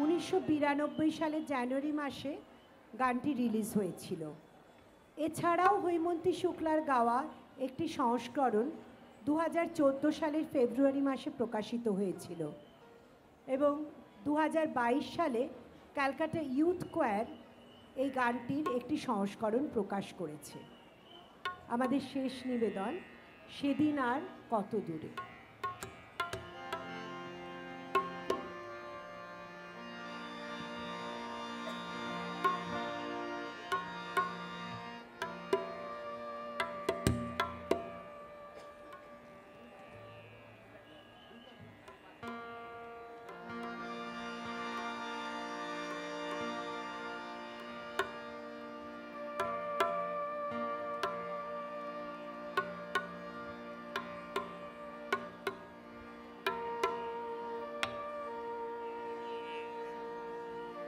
A: 1992 সালের জানুয়ারি মাসে গানটি রিলিজ হয়েছিল। এছাড়াও হৈমন্তী শুক্লার গাওয়া একটি সংস্করণ 2014 সালের ফেব্রুয়ারি মাসে প্রকাশিত হয়েছিল এবং 2022 সালে ক্যালকাটা ইউথ কোয়ার এই গানটির একটি সংস্করণ প্রকাশ করেছে। আমাদের শেষ নিবেদন সেদিন আর কত দূরে।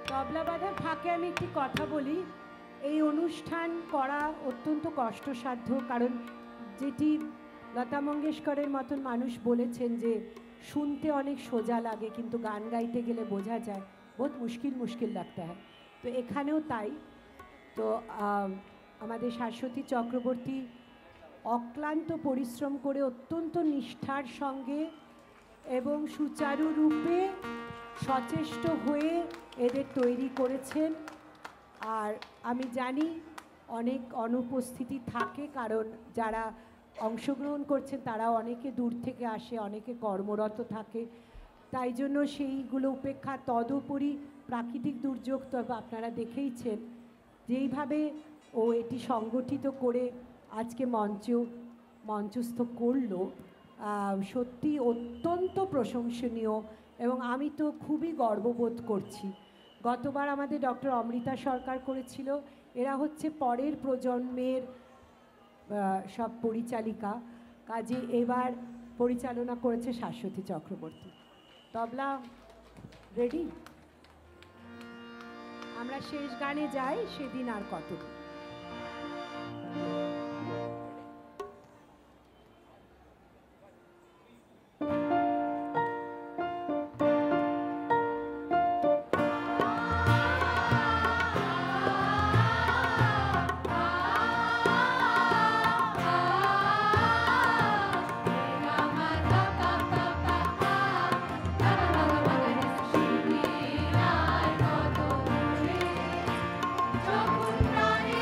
A: তবলা বাঁধার ফাঁকে আমি একটি কথা বলি। এই অনুষ্ঠান করা অত্যন্ত কষ্টসাধ্য, কারণ যেটি লতা মঙ্গেশকরের মতন মানুষ বলেছেন যে শুনতে অনেক সোজা লাগে কিন্তু গান গাইতে গেলে বোঝা যায় বহুত মুশকিল লাগতে হয়। তো এখানেও তাই। তো আমাদের শাশ্বতী চক্রবর্তী অক্লান্ত পরিশ্রম করে অত্যন্ত নিষ্ঠার সঙ্গে এবং সুচারুরূপে সচেষ্ট হয়ে এদের তৈরি করেছেন। আর আমি জানি অনেক অনুপস্থিতি থাকে, কারণ যারা অংশগ্রহণ করছেন তারা অনেকে দূর থেকে আসে, অনেকে কর্মরত থাকে, তাই জন্য সেইগুলো উপেক্ষা তদুপরি প্রাকৃতিক দুর্যোগ তো আপনারা দেখেইছেন যেইভাবে ও এটি সংগঠিত করে আজকে মঞ্চস্থ করলো, সত্যি অত্যন্ত প্রশংসনীয় এবং আমি তো খুবই গর্ববোধ করছি। গতবার আমাদের ডক্টর অমৃতা সরকার করেছিল, এরা হচ্ছে পরের প্রজন্মের সব পরিচালিকা, কাজে এবার পরিচালনা করেছে শাশ্বতী চক্রবর্তী। তবলা রেডি? আমরা শেষ গানে যাই, সেদিন আর কত দূর।
C: যখন প্রাণে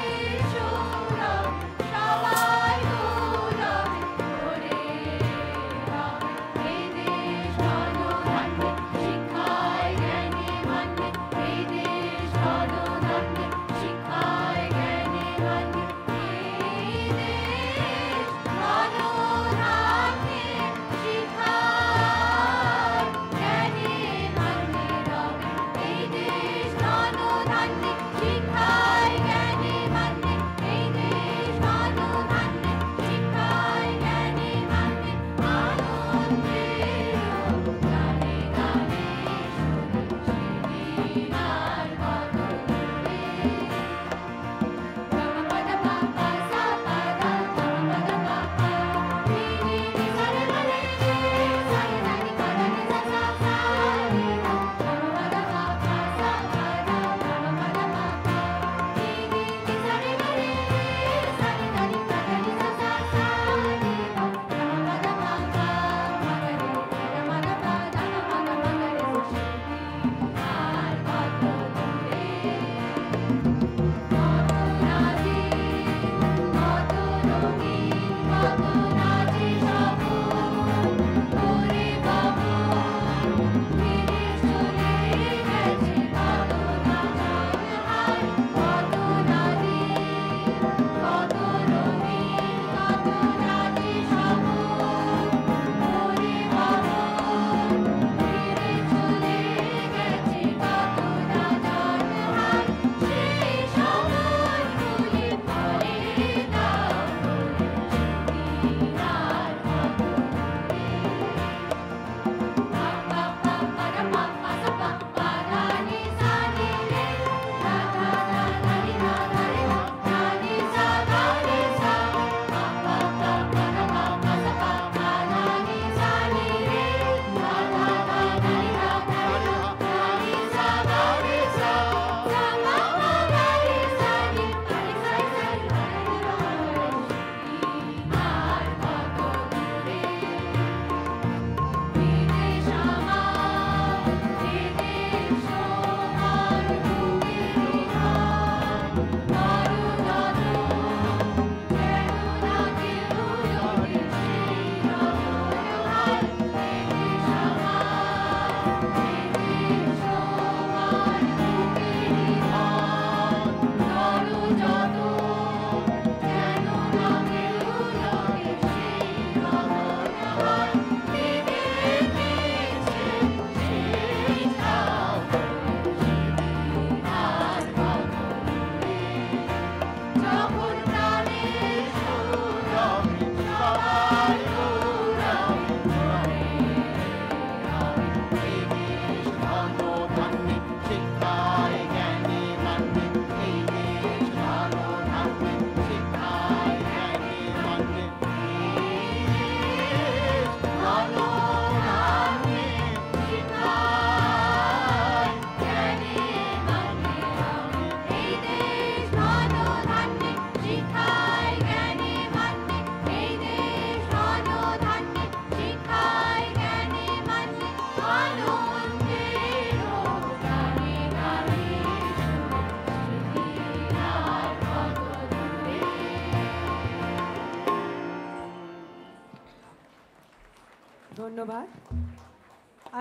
A: ধন্যবাদ।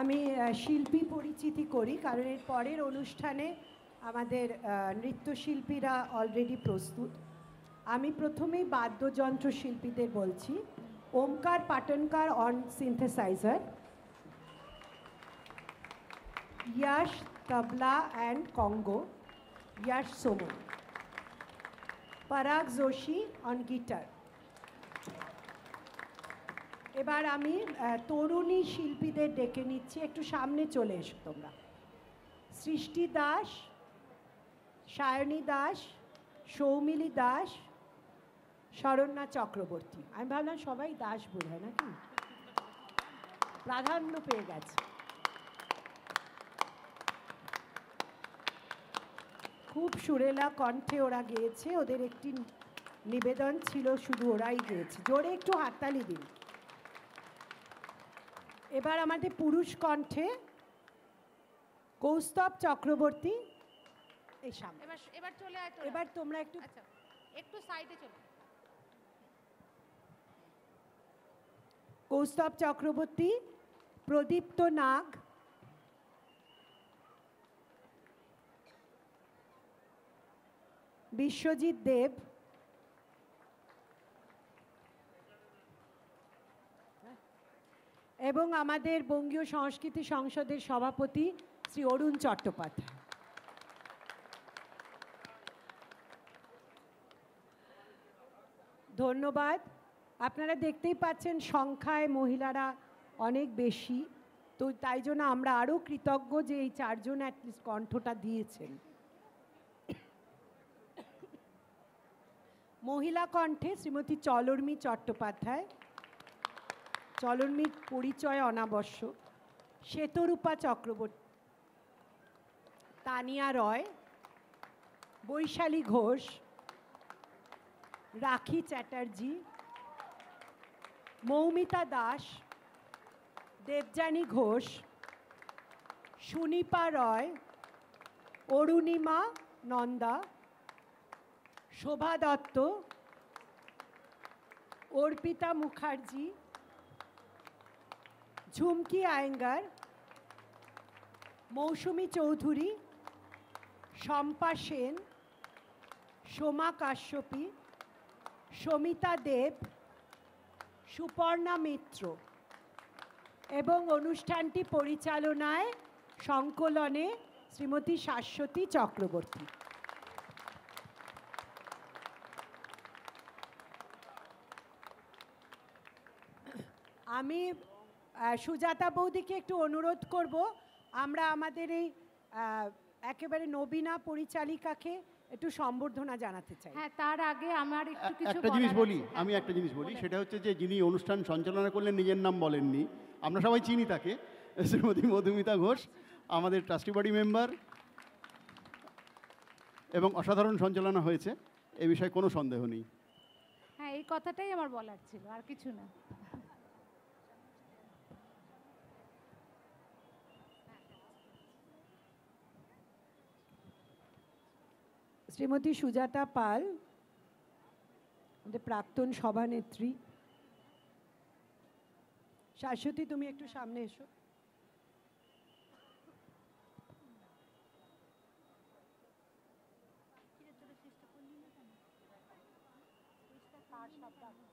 A: আমি শিল্পী পরিচিতি করি, কারণ এর পরের অনুষ্ঠানে আমাদের নৃত্যশিল্পীরা অলরেডি প্রস্তুত। আমি প্রথমেই বাদ্যযন্ত্র শিল্পীদের বলছি। Omkar Patankar on synthesizer, Yash tabla and congo, Yash Somo, Parag Joshi on guitar. এবার আমি তরুণী শিল্পীদের ডেকে নিচ্ছি, একটু সামনে চলে এসো তোমরা। সৃষ্টি দাস, সায়নী দাস, সৌমিলি দাস, শরণ্যা চক্রবর্তী। আমি ভাবলাম সবাই দাস বোঝায় নাকি, প্রাধান্য পেয়ে গেছে। খুব সুরেলা কণ্ঠে ওরা গেয়েছে, ওদের একটি নিবেদন ছিল শুধু ওরাই গেয়েছে। জোরে একটু হাততালি দিন। এবার আমাদের পুরুষ কণ্ঠে কৌস্তব চক্রবর্তী। এই সামনে
C: এবার চলে আয় তোরা।
A: এবার তোমরা একটু
C: আচ্ছা, একটু সাইডে চলে।
A: কৌস্তব চক্রবর্তী, প্রদীপ্ত নাগ, বিশ্বজিৎ দেব, এবং আমাদের বঙ্গীয় সংস্কৃতি সংসদের সভাপতি শ্রী অরুণ চট্টোপাধ্যায়। ধন্যবাদ। আপনারা দেখতেই পাচ্ছেন সংখ্যায় মহিলারা অনেক বেশি, তো তাই জন্য আমরা আরও কৃতজ্ঞ যে এই চারজন অ্যাটলিস্ট কণ্ঠটা দিয়েছেন। মহিলা কণ্ঠে শ্রীমতী চলর্মী চট্টোপাধ্যায়, চলর্মীর পরিচয় অনাবশ্যক, শ্বেতরূপা চক্রবর্তী, তানিয়া রয়, বৈশালী ঘোষ, রাখি চ্যাটার্জি, মৌমিতা দাস, দেবযানী ঘোষ, সুনিপা রয়, অরুণিমা নন্দা, শোভা দত্ত, অর্পিতা মুখার্জি, ঝুমকি আয়েঙ্গার, মৌসুমী চৌধুরী, শম্পা সেন, সোমা কাশ্যপী, সমিতা দেব, সুপর্ণা মিত্র, এবং অনুষ্ঠানটি পরিচালনায় সংকলনে শ্রীমতী শাশ্বতী চক্রবর্তী। আমি সুজাতা বৌদিকে একটু অনুরোধ করব, আমরা আমাদের এই একেবারে নবীনা পরিচালিকাকে একটু সম্বর্ধনা জানাতে চাই।
C: হ্যাঁ, তার আগে আমার একটু কিছু
E: একটা জিনিস বলি, আমি একটা জিনিস বলি, সেটা হচ্ছে যে যিনি অনুষ্ঠান সঞ্চালনা করলেন নিজের নাম বলেননি, আমরা সবাই চিনি তাকে, শ্রীমতী মধুমিতা ঘোষ, আমাদের ট্রাস্টি বডি মেম্বার, এবং অসাধারণ সঞ্চালনা হয়েছে, এ বিষয়ে কোনো সন্দেহ নেই।
C: হ্যাঁ, এই কথাটাই আমার বলার ছিল, আর কিছু না।
A: শ্রীমতী সুজাতা পাল, আমাদের প্রাক্তন সভানেত্রী। শাশ্বতী, তুমি একটু সামনে এসো।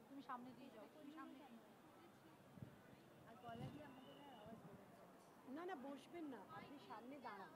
C: তুমি সামনে দিয়ে যাও, তুমি সামনে।
A: না না, বসবেন না, আপনি সামনে দাঁড়ান।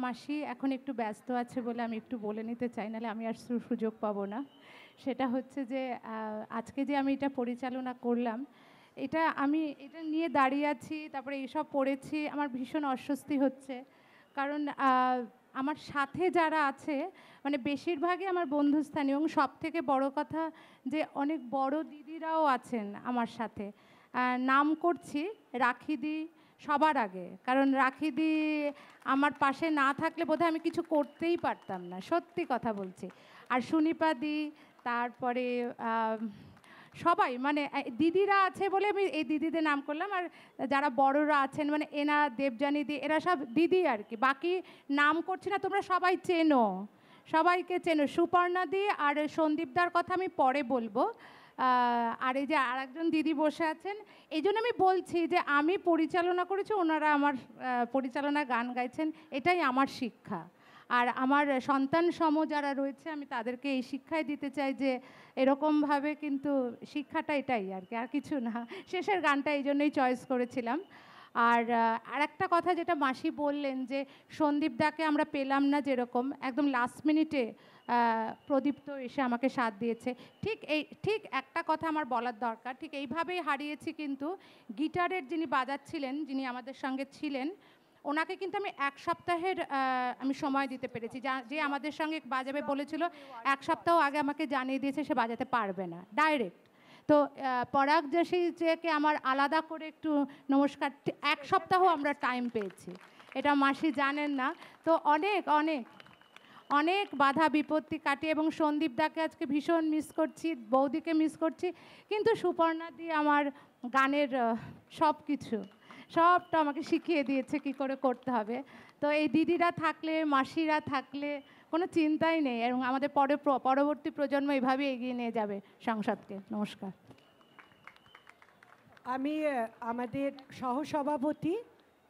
C: মাসি এখন একটু ব্যস্ত আছে বলে আমি একটু বলে নিতে চাই, নাহলে আমি আর সুযোগ পাবো না। সেটা হচ্ছে যে আজকে যে আমি এটা পরিচালনা করলাম, এটা নিয়ে দাঁড়িয়ে আছি, তারপরে এইসব পড়েছি, আমার ভীষণ অস্বস্তি হচ্ছে। কারণ আমার সাথে যারা আছে মানে বেশিরভাগই আমার বন্ধুস্থানীয়, এবং সব থেকে বড় কথা যে অনেক বড় দিদিরাও আছেন আমার সাথে। নাম করছি রাখিদি সবার আগে, কারণ রাখিদি আমার পাশে না থাকলে বোধহয় আমি কিছু করতেই পারতাম না, সত্যি কথা বলছি। আর সুনিপাদি, তারপরে সবাই মানে দিদিরা আছে বলে আমি এই দিদিদের নাম করলাম। আর যারা বড়রা আছেন মানে এনা, দেবযানী দি, এরা সব দিদি আর কি। বাকি নাম করছি না, তোমরা সবাই চেনো, সবাইকে চেনো। সুপর্ণা দি আর সন্দীপদার কথা আমি পরে বলবো। আর এই যে আর একজন দিদি বসে আছেন, এই জন্য আমি বলছি যে আমি পরিচালনা করেছি, ওনারা আমার পরিচালনা গান গাইছেন, এটাই আমার শিক্ষা। আর আমার সন্তান সম যারা রয়েছে আমি তাদেরকে এই শিক্ষাই দিতে চাই যে এরকমভাবে কিন্তু শিক্ষাটা এটাই আর কি, আর কিছু না। শেষের গানটা এই জন্যই চয়েস করেছিলাম। আর একটা কথা যেটা মাসি বললেন যে সন্দীপদাকে আমরা পেলাম না, যেরকম একদম লাস্ট মিনিটে প্রদীপ্ত এসে আমাকে সাথ দিয়েছে। ঠিক একটা কথা আমার বলার দরকার, ঠিক এইভাবেই হারিয়েছি কিন্তু গিটারের যিনি বাজাচ্ছিলেন, যিনি আমাদের সঙ্গে ছিলেন, ওনাকে কিন্তু আমি এক সপ্তাহের আমি সময় দিতে পেরেছি। যে আমাদের সঙ্গে বাজাবে বলেছিল, এক সপ্তাহ আগে আমাকে জানিয়ে দিয়েছে সে বাজাতে পারবে না, ডাইরেক্ট। তো পরাগ জেকে আমার আলাদা করে একটু নমস্কার, এক সপ্তাহ আমরা টাইম পেয়েছি, এটা মাসি জানেন না। তো অনেক অনেক অনেক বাধা বিপত্তি কাটিয়ে, এবং সন্দীপদাকে আজকে ভীষণ মিস করছি, বৌদিকে মিস করছি, কিন্তু সুপর্ণা দি আমার গানের সব কিছু সবটা আমাকে শিখিয়ে দিয়েছে কি করে করতে হবে। তো এই দিদিরা থাকলে, মাসিরা থাকলে কোনো চিন্তাই নেই, এবং আমাদের পরবর্তী প্রজন্ম এভাবে এগিয়ে নিয়ে যাবে সংসদকে। নমস্কার।
A: আমি আমাদের সহসভাপতি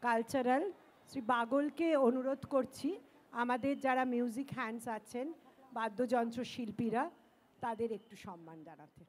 A: কালচারাল শ্রী বাগলকে অনুরোধ করছি আমাদের যারা মিউজিক হ্যান্ডস আছেন, বাদ্যযন্ত্র শিল্পীরা, তাদের একটু সম্মান জানাতে।